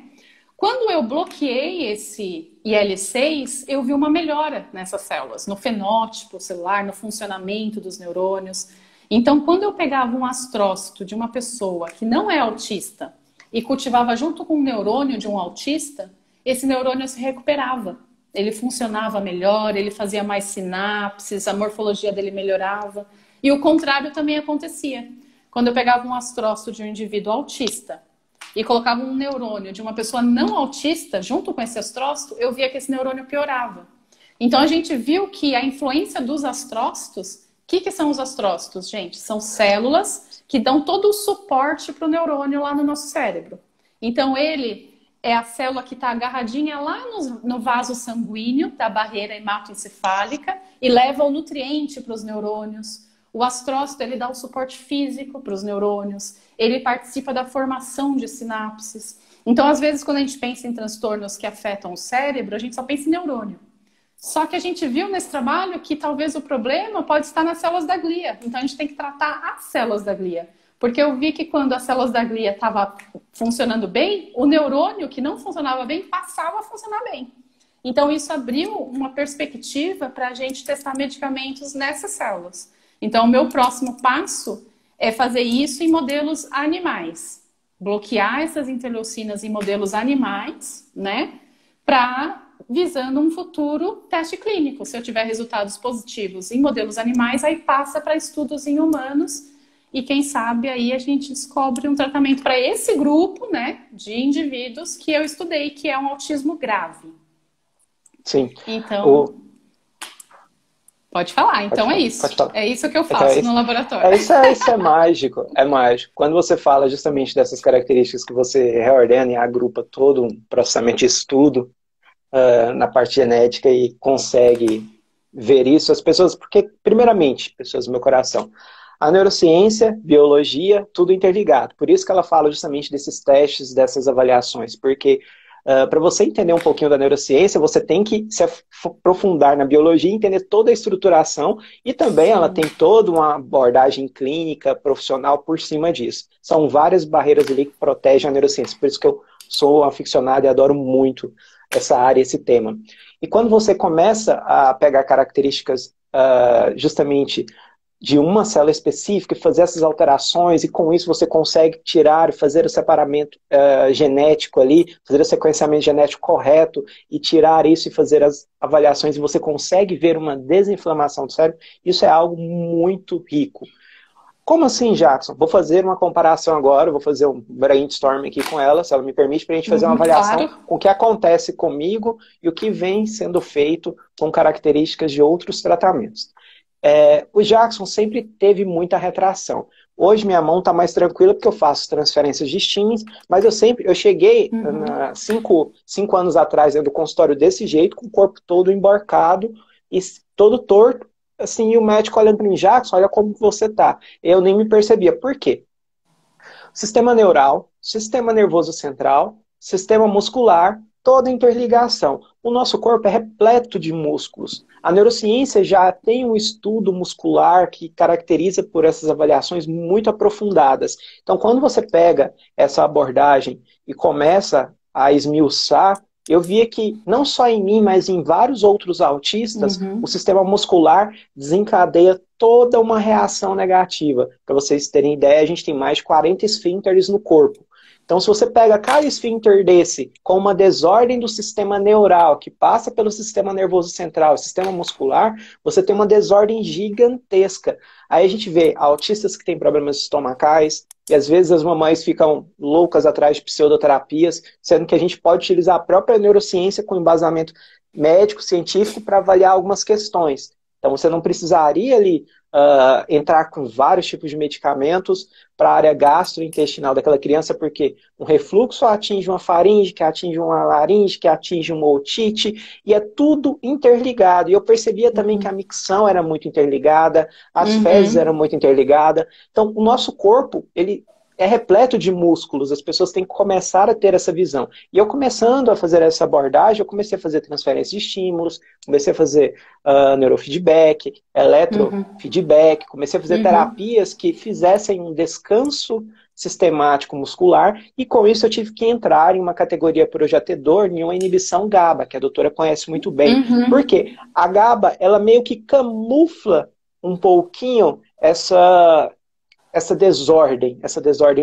Quando eu bloqueei esse IL-6, eu vi uma melhora nessas células, no fenótipo celular, no funcionamento dos neurônios. Então, quando eu pegava um astrócito de uma pessoa que não é autista e cultivava junto com um neurônio de um autista, esse neurônio se recuperava. Ele funcionava melhor, ele fazia mais sinapses, a morfologia dele melhorava. E o contrário também acontecia. Quando eu pegava um astrócito de um indivíduo autista e colocava um neurônio de uma pessoa não autista junto com esse astrócito, eu via que esse neurônio piorava. Então a gente viu que a influência dos astrócitos, o que são os astrócitos, gente? São células que dão todo o suporte para o neurônio lá no nosso cérebro. Então ele é a célula que está agarradinha lá no vaso sanguíneo da barreira hematoencefálica e leva o nutriente para os neurônios. O astrócito, ele dá o suporte físico para os neurônios, ele participa da formação de sinapses. Então, às vezes, quando a gente pensa em transtornos que afetam o cérebro, a gente só pensa em neurônio. Só que a gente viu nesse trabalho que talvez o problema pode estar nas células da glia. Então, a gente tem que tratar as células da glia. Porque eu vi que quando as células da glia estavam funcionando bem, o neurônio que não funcionava bem passava a funcionar bem. Então, isso abriu uma perspectiva para a gente testar medicamentos nessas células. Então, o meu próximo passo é fazer isso em modelos animais. Bloquear essas interleucinas em modelos animais, né? Visando um futuro teste clínico. Se eu tiver resultados positivos em modelos animais, aí passa para estudos em humanos. E quem sabe aí a gente descobre um tratamento para esse grupo, né, de indivíduos que eu estudei, que é um autismo grave. Sim. Então, pode falar. Então é isso. É isso que eu faço no laboratório. Isso é mágico. É mágico. Quando você fala justamente dessas características que você reordena e agrupa todo um processamento de estudo na parte genética e consegue ver isso, as pessoas... Porque, primeiramente, pessoas do meu coração... A neurociência, biologia, tudo interligado. Por isso que ela fala justamente desses testes, dessas avaliações. Porque para você entender um pouquinho da neurociência, você tem que se aprofundar na biologia, entender toda a estruturação e também ela tem toda uma abordagem clínica, profissional por cima disso. São várias barreiras ali que protegem a neurociência. Por isso que eu sou aficionado e adoro muito essa área, esse tema. E quando você começa a pegar características justamente de uma célula específica e fazer essas alterações, e com isso você consegue tirar e fazer o separamento genético ali, fazer o sequenciamento genético correto e tirar isso e fazer as avaliações, e você consegue ver uma desinflamação do cérebro, isso é algo muito rico. Como assim, Jackson? Vou fazer uma comparação agora, vou fazer um brainstorm aqui com ela, se ela me permite, para a gente fazer uma avaliação com o que acontece comigo e o que vem sendo feito com características de outros tratamentos. O Jackson sempre teve muita retração. Hoje minha mão está mais tranquila porque eu faço transferências de estímulos, mas eu cheguei 5 anos atrás dentro do consultório desse jeito, com o corpo todo emborcado e todo torto, assim, e o médico olhando para mim, Jackson, olha como você tá. Eu nem me percebia. Por quê? Sistema neural, sistema nervoso central, sistema muscular, toda interligação. O nosso corpo é repleto de músculos. A neurociência já tem um estudo muscular que caracteriza por essas avaliações muito aprofundadas. Então, quando você pega essa abordagem e começa a esmiuçar, eu via que não só em mim, mas em vários outros autistas, o sistema muscular desencadeia toda uma reação negativa. Para vocês terem ideia, a gente tem mais de 40 esfínteres no corpo. Então, se você pega cada esfíncter desse com uma desordem do sistema neural, que passa pelo sistema nervoso central, sistema muscular, você tem uma desordem gigantesca. Aí a gente vê autistas que têm problemas estomacais, e às vezes as mamães ficam loucas atrás de pseudoterapias, sendo que a gente pode utilizar a própria neurociência com embasamento médico, científico, para avaliar algumas questões. Então, você não precisaria ali entrar com vários tipos de medicamentos para a área gastrointestinal daquela criança, porque um refluxo atinge uma faringe, que atinge uma laringe, que atinge uma otite, e é tudo interligado. E eu percebia também que a micção era muito interligada, as fezes eram muito interligadas. Então, o nosso corpo, ele é repleto de músculos, as pessoas têm que começar a ter essa visão. E eu começando a fazer essa abordagem, eu comecei a fazer transferência de estímulos, comecei a fazer neurofeedback, eletrofeedback, comecei a fazer terapias que fizessem um descanso sistemático muscular, e com isso eu tive que entrar em uma categoria por eu já ter dor, em uma inibição GABA, que a doutora conhece muito bem. Por quê? A GABA, ela meio que camufla um pouquinho essa desordem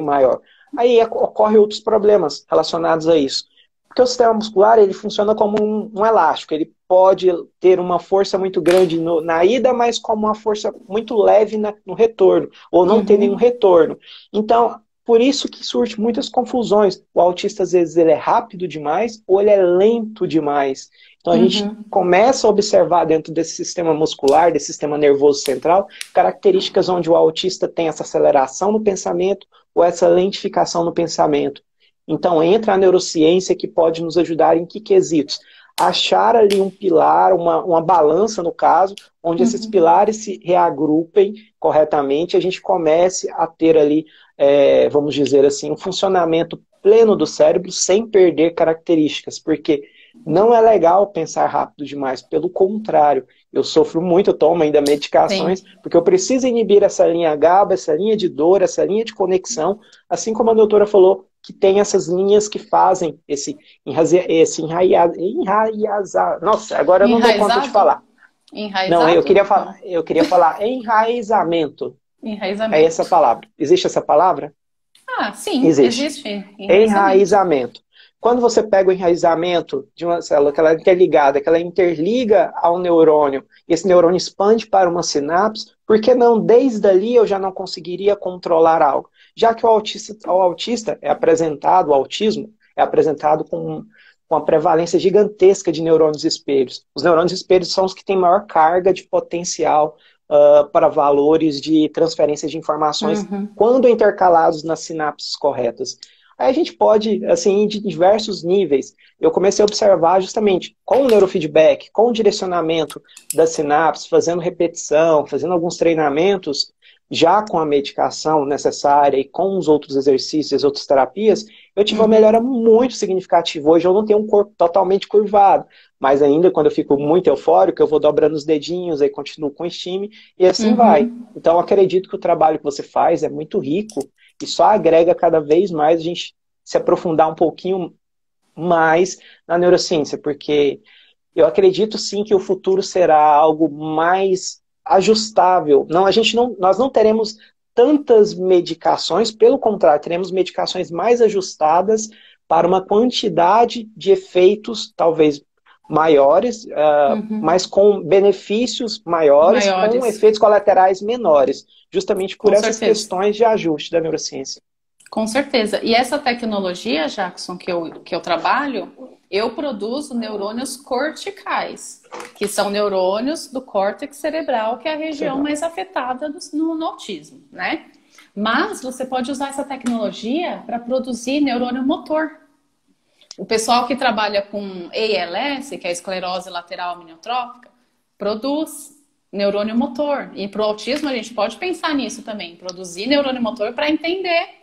maior. Aí ocorrem outros problemas relacionados a isso. Porque o sistema muscular, ele funciona como um elástico, ele pode ter uma força muito grande na ida, mas como uma força muito leve no retorno, ou não ter nenhum retorno. Então, por isso que surge muitas confusões. O autista, às vezes, ele é rápido demais, ou ele é lento demais. Então, a gente começa a observar dentro desse sistema muscular, desse sistema nervoso central, características onde o autista tem essa aceleração no pensamento ou essa lentificação no pensamento. Então, entra a neurociência que pode nos ajudar em que quesitos? Achar ali um pilar, uma balança, no caso, onde esses pilares se reagrupem corretamente e a gente comece a ter ali, vamos dizer assim, um funcionamento pleno do cérebro sem perder características, porque não é legal pensar rápido demais, pelo contrário, eu sofro muito, eu tomo ainda medicações, porque eu preciso inibir essa linha GABA, essa linha de dor, essa linha de conexão, assim como a doutora falou, que tem essas linhas que fazem esse enraizar. Nossa, agora eu não dou conta de falar. Enraizado? Não, eu queria falar enraizamento. Enraizamento. É essa palavra. Existe essa palavra? Ah, sim, existe. Enraizamento. Quando você pega o enraizamento de uma célula que ela é interligada, que ela interliga ao neurônio, e esse neurônio expande para uma sinapse, por que não desde ali eu já não conseguiria controlar algo? Já que o autista é apresentado, o autismo é apresentado com uma prevalência gigantesca de neurônios espelhos. Os neurônios espelhos são os que têm maior carga de potencial para valores de transferência de informações quando intercalados nas sinapses corretas. Aí a gente pode, assim, ir de diversos níveis. Eu comecei a observar justamente com o neurofeedback, com o direcionamento das sinapses, fazendo repetição, fazendo alguns treinamentos, já com a medicação necessária e com os outros exercícios, as outras terapias, eu tive uma melhora muito significativa. Hoje eu não tenho um corpo totalmente curvado, mas ainda quando eu fico muito eufórico, eu vou dobrando os dedinhos, aí continuo com estímulo e assim vai. Então eu acredito que o trabalho que você faz é muito rico e só agrega cada vez mais a gente se aprofundar um pouquinho mais na neurociência, porque eu acredito sim que o futuro será algo mais ajustável. Nós não teremos tantas medicações, pelo contrário, teremos medicações mais ajustadas para uma quantidade de efeitos talvez maiores, mas com benefícios maiores, com efeitos colaterais menores, justamente por essas questões de ajuste da neurociência. Com certeza. E essa tecnologia, Jackson, que eu trabalho, eu produzo neurônios corticais, que são neurônios do córtex cerebral, que é a região mais afetada no autismo, né? Mas você pode usar essa tecnologia para produzir neurônio motor. O pessoal que trabalha com ALS, que é a esclerose lateral aminiotrófica, produz neurônio motor. E para o autismo a gente pode pensar nisso também, produzir neurônio motor para entender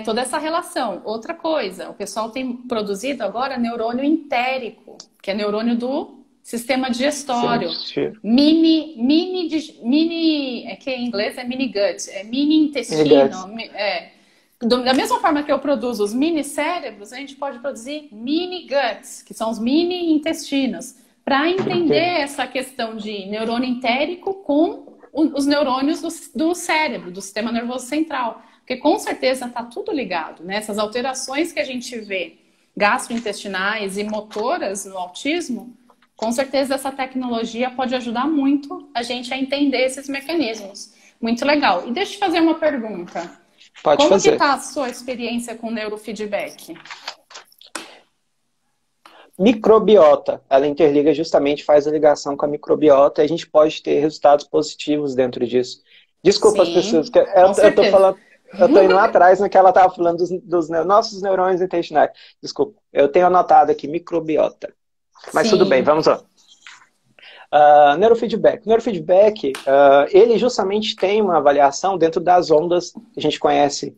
toda essa relação. Outra coisa, o pessoal tem produzido agora neurônio entérico, que é neurônio do sistema digestório. Que em inglês é mini gut, é mini intestino. Da mesma forma que eu produzo os mini cérebros, a gente pode produzir mini guts, que são os mini intestinos, para entender essa questão de neurônio entérico com os neurônios do cérebro, do sistema nervoso central. Porque com certeza está tudo ligado, né? Essas alterações que a gente vê, gastrointestinais e motoras no autismo, com certeza essa tecnologia pode ajudar muito a gente a entender esses mecanismos. Muito legal. E deixa eu te fazer uma pergunta. Pode Como que fazer. está a sua experiência com neurofeedback? Microbiota, ela interliga justamente, faz a ligação com a microbiota e a gente pode ter resultados positivos dentro disso. Desculpa as pessoas, Sim, que com eu tô certeza. falando, eu tô indo lá atrás no que ela estava falando dos nossos neurônios intestinais. Desculpa, eu tenho anotado aqui microbiota. Mas tudo bem, Sim. vamos lá. Neurofeedback. Neurofeedback, ele justamente tem uma avaliação dentro das ondas que a gente conhece.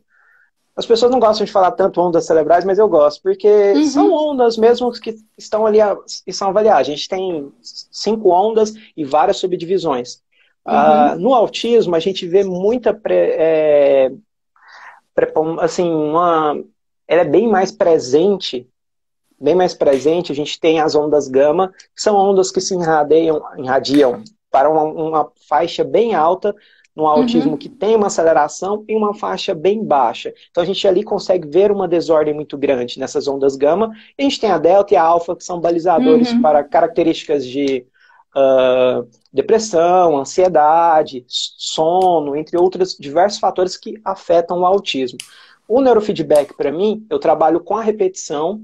As pessoas não gostam de falar tanto ondas cerebrais, mas eu gosto, porque são Uhum, ondas mesmo que estão ali e são avaliadas. A gente tem 5 ondas e várias subdivisões. uhum, No autismo, a gente vê muita assim, ela é bem mais presente. A gente tem as ondas gama, que são ondas que se irradiam para uma faixa bem alta, no autismo que uhum, tem uma aceleração e uma faixa bem baixa. Então a gente ali consegue ver uma desordem muito grande nessas ondas gama. E a gente tem a delta e a alfa, que são balizadores para uhum, características de depressão, ansiedade, sono, entre outros diversos fatores que afetam o autismo. O neurofeedback, para mim, eu trabalho com a repetição,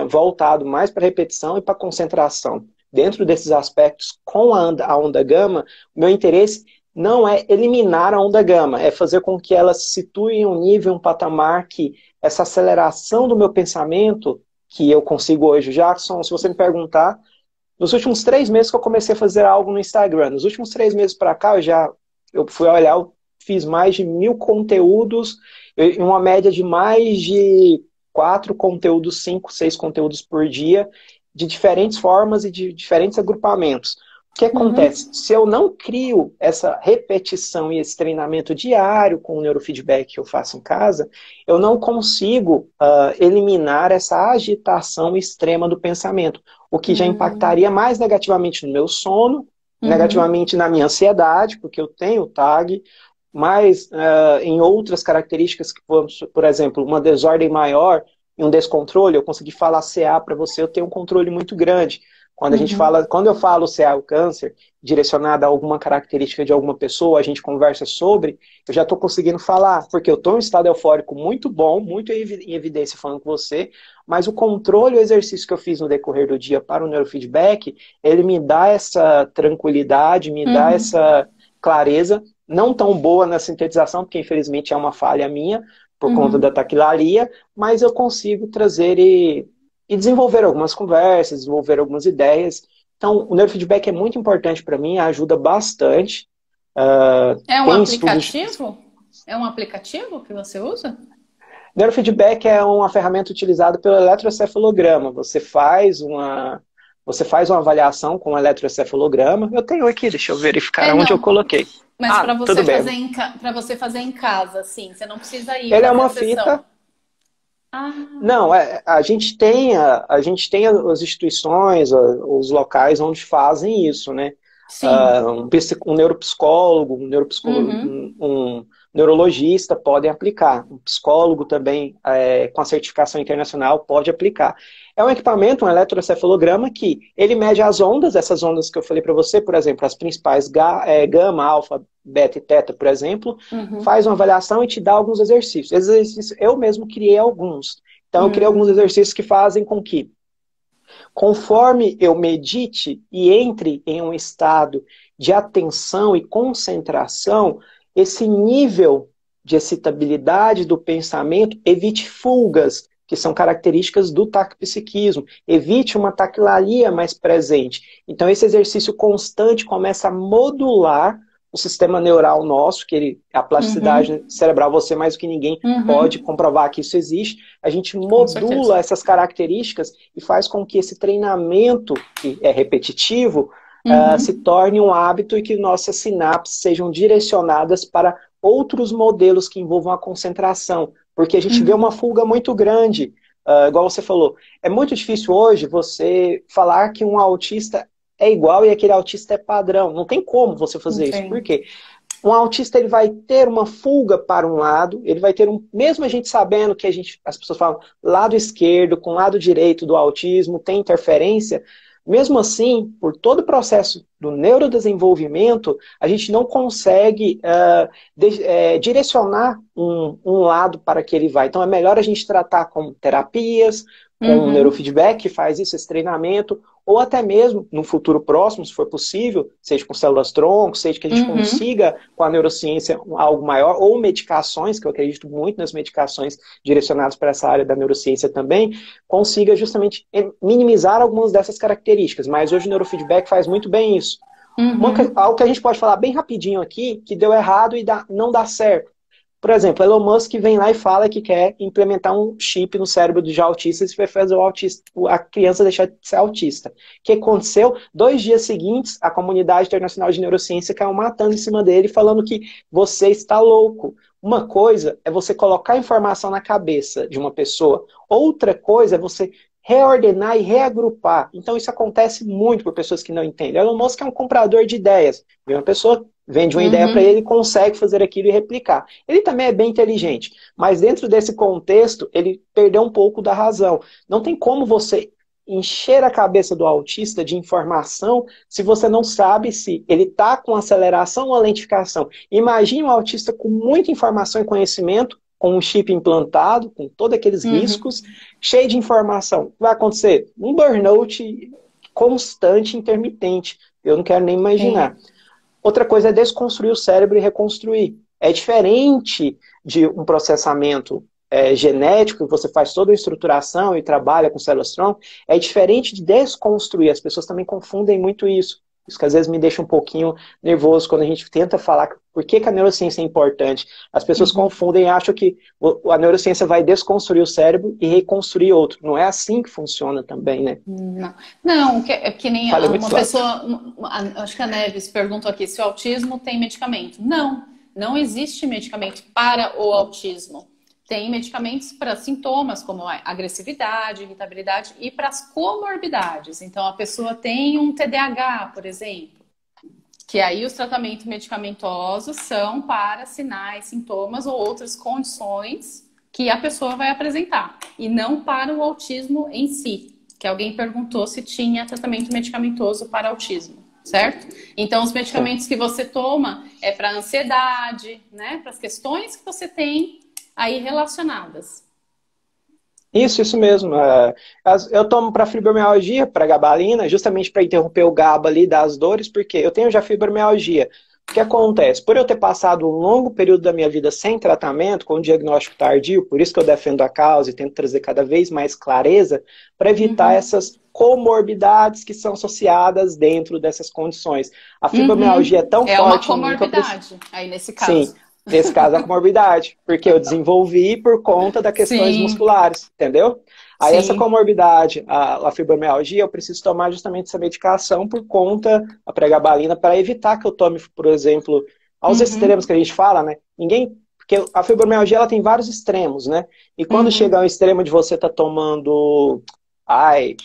voltado mais para repetição e para concentração. Dentro desses aspectos, com a onda gama, o meu interesse não é eliminar a onda gama, é fazer com que ela se situe em um nível, um patamar que essa aceleração do meu pensamento, que eu consigo hoje, Jackson, se você me perguntar, nos últimos 3 meses que eu comecei a fazer algo no Instagram, nos últimos 3 meses para cá, eu fui olhar, eu fiz mais de 1.000 conteúdos, em uma média de mais de 4 conteúdos, 5, 6 conteúdos por dia, de diferentes formas e de diferentes agrupamentos. O que acontece? uhum. Se eu não crio essa repetição e esse treinamento diário com o neurofeedback que eu faço em casa, eu não consigo eliminar essa agitação extrema do pensamento, o que já impactaria Hum, mais negativamente no meu sono, uhum, negativamente na minha ansiedade, porque eu tenho TAG, mas em outras características, que, por exemplo, uma desordem maior e um descontrole, eu consegui falar CA para você, eu tenho um controle muito grande. uhum, Quando eu falo CA, o câncer, direcionado a alguma característica de alguma pessoa, a gente conversa sobre, eu já estou conseguindo falar, porque eu estou em um estado eufórico muito bom, muito em evidência falando com você, mas o controle e o exercício que eu fiz no decorrer do dia para o neurofeedback, ele me dá essa tranquilidade, me dá uhum, essa clareza, não tão boa na sintetização, porque infelizmente é uma falha minha, por conta da uhum. taquilardia, mas eu consigo trazer e desenvolver algumas conversas, desenvolver algumas ideias. Então, o neurofeedback é muito importante para mim, ajuda bastante. É um Tem estudos. aplicativo? É um aplicativo que você usa? Neurofeedback é uma ferramenta utilizada pelo eletrocefalograma. Você faz uma avaliação com o eletrocefalograma. Eu tenho aqui, deixa eu verificar É, onde eu não. coloquei. Mas Ah, para tudo você fazer bem. para você fazer em casa, sim, você não precisa ir Ele é fazer a uma fita. sessão. Ah, Não, a gente tem as instituições, os locais onde fazem isso, né? sim. Um neuropsicólogo, Uhum, um neurologista podem aplicar. Um psicólogo também, com a certificação internacional, pode aplicar. É um equipamento, um eletrocefalograma, que ele mede as ondas, essas ondas que eu falei para você, por exemplo, as principais gama, alfa, beta e teta, por exemplo, uhum, faz uma avaliação e te dá alguns exercícios. Exercícios eu mesmo criei alguns. Então, eu criei alguns uhum, exercícios que fazem com que, conforme eu medite e entre em um estado de atenção e concentração, esse nível de excitabilidade do pensamento evite fugas, que são características do taquipsiquismo, evite uma taquilalia mais presente. Então, esse exercício constante começa a modular o sistema neural nosso, a plasticidade uhum, cerebral, você mais do que ninguém pode uhum. comprovar que isso existe. A gente Com certeza. modula essas características e faz com que esse treinamento, que é repetitivo, se Uhum, torne um hábito e que nossas sinapses sejam direcionadas para outros modelos que envolvam a concentração. Porque a gente vê uma uhum. fuga muito grande, igual você falou. É muito difícil hoje você falar que um autista é igual e aquele autista é padrão. Não tem como você Não fazer isso. Por tem. quê? Um autista ele vai ter uma fuga para um lado, ele vai ter mesmo a gente sabendo que as pessoas falam lado esquerdo com lado direito do autismo, tem interferência, mesmo assim, por todo o processo do neurodesenvolvimento, a gente não consegue direcionar um lado para que ele vai. Então é melhor a gente tratar com terapias, com neurofeedback, que faz isso, esse treinamento, ou até mesmo, no futuro próximo, se for possível, seja com células-tronco, seja que a gente consiga, com a neurociência, algo maior, ou medicações, que eu acredito muito nas medicações direcionadas para essa área da neurociência também, consiga justamente minimizar algumas dessas características. Mas hoje o neurofeedback faz muito bem isso. Algo que a gente pode falar bem rapidinho aqui, que deu errado e não dá certo. Por exemplo, Elon Musk vem lá e fala que quer implementar um chip no cérebro dos autistas e vai fazer a criança deixar de ser autista. O que aconteceu? 2 dias seguintes, a comunidade internacional de neurociência caiu matando em cima dele, falando que você está louco. Uma coisa é você colocar informação na cabeça de uma pessoa, outra coisa é você reordenar e reagrupar. Então isso acontece muito por pessoas que não entendem. Elon Musk é um comprador de ideias. Uma pessoa vende uma ideia para ele e consegue fazer aquilo e replicar. Ele também é bem inteligente, mas dentro desse contexto, ele perdeu um pouco da razão. Não tem como você encher a cabeça do autista de informação se você não sabe se ele está com aceleração ou lentificação. Imagine um autista com muita informação e conhecimento, com um chip implantado, com todos aqueles riscos, cheio de informação. O que vai acontecer? Um burnout constante, intermitente. Eu não quero nem imaginar. Outra coisa é desconstruir o cérebro e reconstruir. É diferente de um processamento genético, que você faz toda a estruturação e trabalha com células-tronco, é diferente de desconstruir. As pessoas também confundem muito isso. Isso que às vezes me deixa um pouquinho nervoso quando a gente tenta falar por que a neurociência é importante. As pessoas confundem e acham que a neurociência vai desconstruir o cérebro e reconstruir outro. Não é assim que funciona também, né? Não, que nem uma pessoa... Acho que a Neves perguntou aqui se o autismo tem medicamento. Não existe medicamento para o autismo. Tem medicamentos para sintomas como a agressividade, irritabilidade e para as comorbidades. Então, a pessoa tem um TDAH, por exemplo, que aí os tratamentos medicamentosos são para sinais, sintomas ou outras condições que a pessoa vai apresentar. E não para o autismo em si, que alguém perguntou se tinha tratamento medicamentoso para autismo, certo? Então, os medicamentos que você toma é para ansiedade, né? Para as questões que você tem aí relacionadas. Isso mesmo. Eu tomo para fibromialgia, para gabalina, justamente para interromper o GABA ali das dores, porque eu tenho já fibromialgia. O que acontece? Por eu ter passado um longo período da minha vida sem tratamento, com diagnóstico tardio, por isso que eu defendo a causa e tento trazer cada vez mais clareza, para evitar essas comorbidades que são associadas dentro dessas condições. A fibromialgia é tão forte... É uma comorbidade, aí nesse caso. Sim. Nesse caso, a comorbidade, porque eu desenvolvi por conta das questões musculares, entendeu? Aí essa comorbidade, a fibromialgia, eu preciso tomar justamente essa medicação por conta da pregabalina para evitar que eu tome, por exemplo, aos extremos que a gente fala, né? Porque a fibromialgia ela tem vários extremos, né? E quando chega ao extremo de você estar tomando,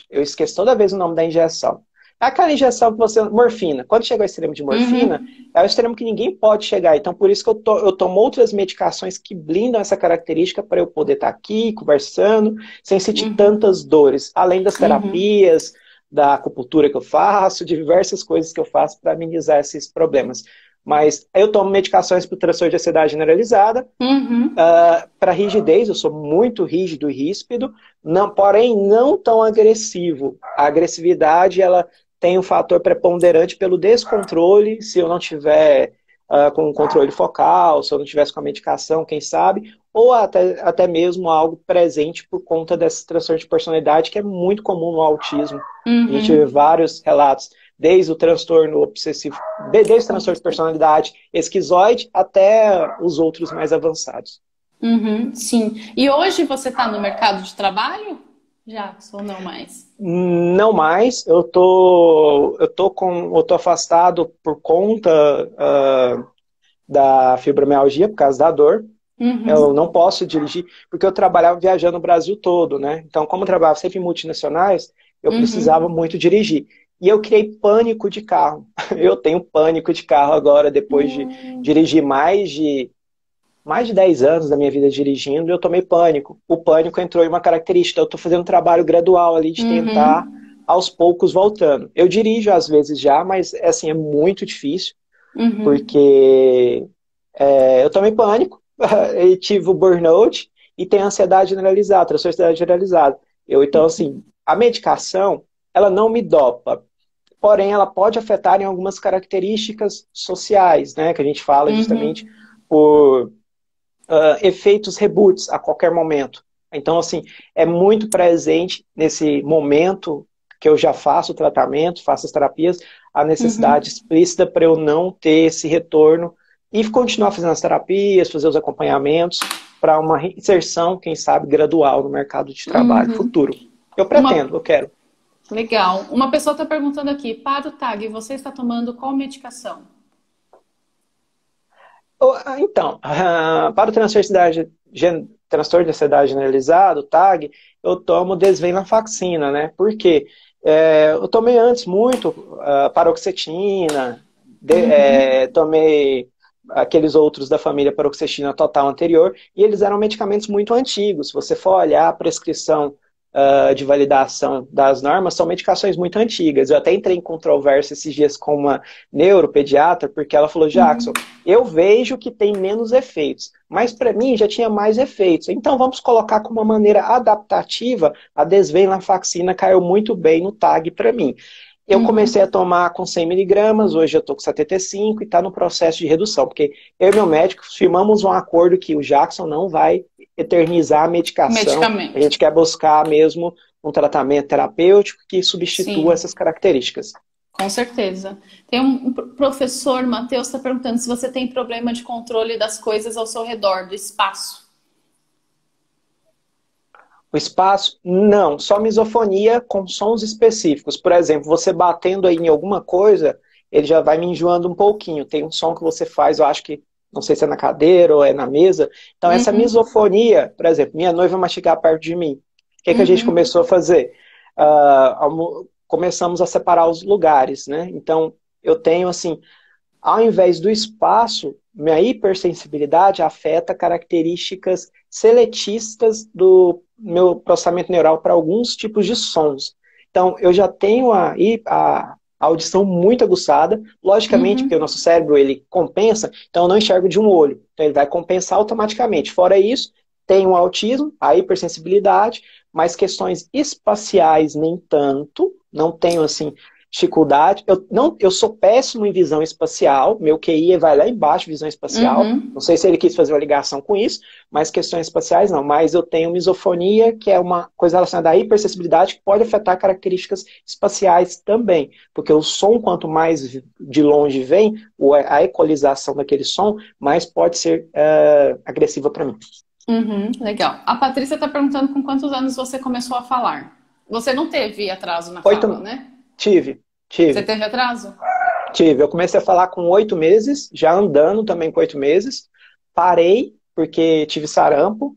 eu esqueço toda vez o nome da injeção. É aquela injeção que você... Morfina. Quando chega ao extremo de morfina, é o extremo que ninguém pode chegar. Então, por isso que eu tomo outras medicações que blindam essa característica para eu poder estar aqui, conversando, sem sentir tantas dores. Além das terapias, da acupuntura que eu faço, de diversas coisas que eu faço para amenizar esses problemas. Mas eu tomo medicações para o transtorno de ansiedade generalizada, para rigidez, eu sou muito rígido e ríspido, porém não tão agressivo. A agressividade, ela tem um fator preponderante pelo descontrole, se eu não tiver com um controle focal, se eu não tivesse com a medicação, quem sabe, ou até mesmo algo presente por conta desse transtorno de personalidade, que é muito comum no autismo. A gente vê vários relatos, desde o transtorno obsessivo, desde o transtorno de personalidade esquizoide até os outros mais avançados. Sim. E hoje você está no mercado de trabalho? Já, ou não mais? Não mais. Eu tô afastado por conta da fibromialgia, por causa da dor. Eu não posso dirigir, porque eu trabalhava viajando o Brasil todo, né? Então, como eu trabalhava sempre em multinacionais, eu precisava muito dirigir. E eu criei pânico de carro. Eu tenho pânico de carro agora, depois de dirigir mais de 10 anos da minha vida dirigindo, eu tomei pânico. O pânico entrou em uma característica. Eu estou fazendo um trabalho gradual ali de tentar, aos poucos, voltando. Eu dirijo às vezes já, mas assim, é muito difícil, porque eu tomei pânico, e tive o burnout, e tenho ansiedade generalizada, transtorno de ansiedade generalizada. Então, assim, a medicação, ela não me dopa, porém ela pode afetar em algumas características sociais, né, que a gente fala justamente por efeitos reboots a qualquer momento. Então, assim, é muito presente nesse momento que eu já faço o tratamento, faço as terapias, a necessidade explícita para eu não ter esse retorno e continuar fazendo as terapias, fazer os acompanhamentos para uma inserção, quem sabe, gradual no mercado de trabalho futuro. Eu pretendo, eu quero. Legal. Uma pessoa está perguntando aqui, para o TAG, você está tomando qual medicação? Então, para o transtorno de ansiedade generalizado, TAG, eu tomo desvenlafaxina, né? Por quê? Eu tomei antes muito paroxetina, tomei aqueles outros da família paroxetina total anterior, e eles eram medicamentos muito antigos. Se você for olhar a prescrição de validação das normas, são medicações muito antigas. Eu até entrei em controvérsia esses dias com uma neuropediatra, porque ela falou, Jackson, eu vejo que tem menos efeitos, mas para mim já tinha mais efeitos. Então vamos colocar como uma maneira adaptativa, a desvenlafaxina caiu muito bem no TAG para mim. Eu comecei a tomar com 100 miligramas, hoje eu estou com 75 e está no processo de redução, porque eu e meu médico firmamos um acordo que o Jackson não vai eternizar a medicação. A gente quer buscar mesmo um tratamento terapêutico que substitua essas características. Com certeza. Tem um professor, Matheus, está perguntando se você tem problema de controle das coisas ao seu redor, do espaço. O espaço, não. Só misofonia com sons específicos. Por exemplo, você batendo aí em alguma coisa, ele já vai me enjoando um pouquinho. Tem um som que você faz, eu acho que, não sei se é na cadeira ou é na mesa. Então, essa misofonia, por exemplo, minha noiva mastigar perto de mim. O que a gente começou a fazer? Começamos a separar os lugares, né? Então, eu tenho, assim, ao invés do espaço, minha hipersensibilidade afeta características seletistas do meu processamento neural para alguns tipos de sons. Então, eu já tenho a audição muito aguçada, logicamente, porque o nosso cérebro, ele compensa, então eu não enxergo de um olho. Então, ele vai compensar automaticamente. Fora isso, tenho o autismo, a hipersensibilidade, mas questões espaciais nem tanto, não tenho, assim, dificuldade. Eu sou péssimo em visão espacial, meu QI vai lá embaixo, visão espacial. Não sei se ele quis fazer uma ligação com isso, mas questões espaciais não. Mas eu tenho misofonia, que é uma coisa relacionada à hipersensibilidade, que pode afetar características espaciais também. Porque o som, quanto mais de longe vem, a equalização daquele som, mais pode ser agressiva para mim. Legal. A Patrícia está perguntando com quantos anos você começou a falar. Você não teve atraso na fala, né? Tive. Você teve atraso? Tive. Eu comecei a falar com 8 meses, já andando também com 8 meses. Parei, porque tive sarampo.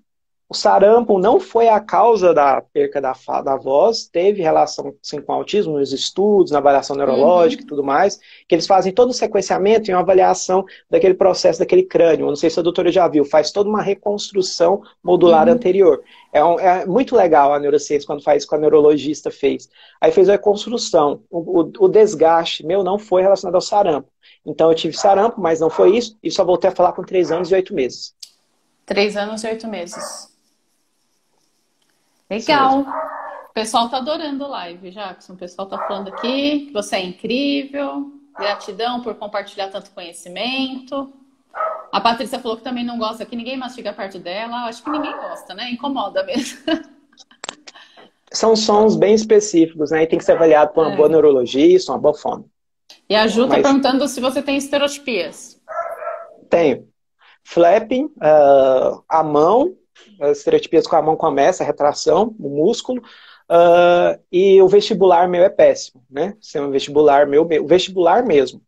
O sarampo não foi a causa da perca da voz, teve relação sim, com o autismo, nos estudos, na avaliação neurológica e tudo mais, que eles fazem todo o sequenciamento e uma avaliação daquele processo, daquele crânio. Eu não sei se a doutora já viu, faz toda uma reconstrução modular anterior. É muito legal a neurociência quando faz, com a neurologista fez. Aí fez a reconstrução. O desgaste meu não foi relacionado ao sarampo. Então eu tive sarampo, mas não foi isso, e só voltei a falar com 3 anos e 8 meses. 3 anos e 8 meses. Legal. O pessoal tá adorando a live, Jackson. O pessoal tá falando aqui que você é incrível. Gratidão por compartilhar tanto conhecimento. A Patrícia falou que também não gosta que ninguém mastiga perto dela. Acho que ninguém gosta, né? Incomoda mesmo. São sons bem específicos, né? E tem que ser avaliado por uma boa neurologista, uma boa fono. E a Ju tá perguntando se você tem estereotipias. Tenho. Flapping, a mão, as estereotipias com a mão começa, a retração, o músculo, e o vestibular meu é péssimo, né? O vestibular meu, o vestibular mesmo.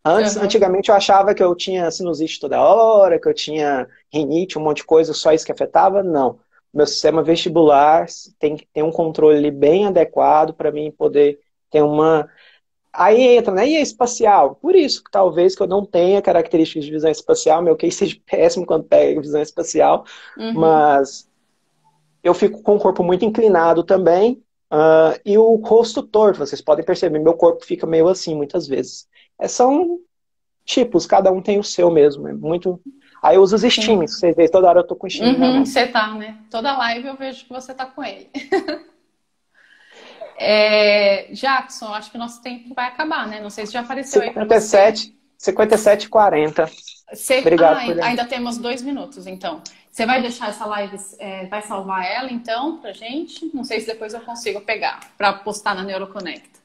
Antigamente eu achava que eu tinha sinusite toda hora, que eu tinha rinite, um monte de coisa, só isso que afetava. Não. Meu sistema vestibular tem que ter um controle bem adequado para mim poder ter uma Aí entra, né? E a espacial? Por isso que talvez que eu não tenha características de visão espacial, meu case seja péssimo quando pega visão espacial, Uhum. mas eu fico com o corpo muito inclinado também, e o rosto torto. Vocês podem perceber, meu corpo fica meio assim muitas vezes. São tipos, cada um tem o seu mesmo. É muito. Aí eu uso os Sim. steamings, vocês veem, toda hora eu tô com o steaming na Uhum, mão. você tá, né? Toda live eu vejo que você tá com ele. Jackson, acho que o nosso tempo vai acabar, né? Não sei se já apareceu aí para você. 57, 40. Obrigado por lembrar. Ainda temos 2 minutos, então. Você vai deixar essa live, vai salvar ela, então, pra gente? Não sei se depois eu consigo pegar para postar na Neuroconecta.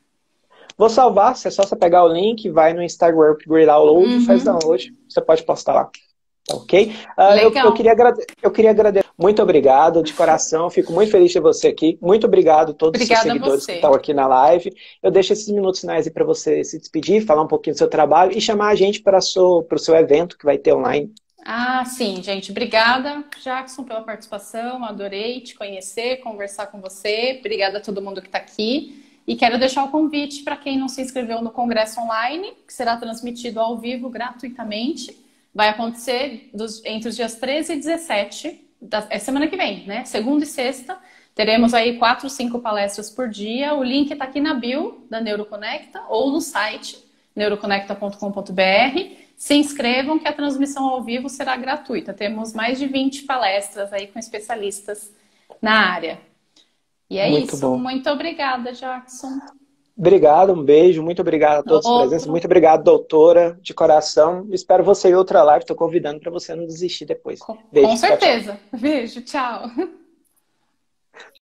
Vou salvar, é só você pegar o link, vai no Instagram, upgrade download, faz Uhum, download, você pode postar lá. Tá ok? legal. Eu queria agradecer. Muito obrigado, de coração. Fico muito feliz de ter você aqui. Muito obrigado a todos os seus Obrigada a seguidores que estão você. aqui na live. Eu deixo esses minutos finais aí para você se despedir, falar um pouquinho do seu trabalho e chamar a gente para o seu evento que vai ter online. Ah, sim, gente. Obrigada, Jackson, pela participação. Adorei te conhecer, conversar com você. Obrigada a todo mundo que está aqui. E quero deixar o convite para quem não se inscreveu no Congresso Online, que será transmitido ao vivo gratuitamente. Vai acontecer entre os dias 13 e 17, semana que vem, né? Segunda e sexta. Teremos aí 4, 5 palestras por dia. O link está aqui na bio da Neuroconecta ou no site neuroconecta.com.br. Se inscrevam que a transmissão ao vivo será gratuita. Temos mais de 20 palestras aí com especialistas na área. E é Muito isso. bom. Muito obrigada, Jackson. Obrigado, um beijo, muito obrigado a todos os presentes, Outro. muito obrigado, doutora, de coração. Espero você em outra live, estou convidando para você não desistir depois. Com Beijo, tchau, tchau. certeza. Beijo, tchau.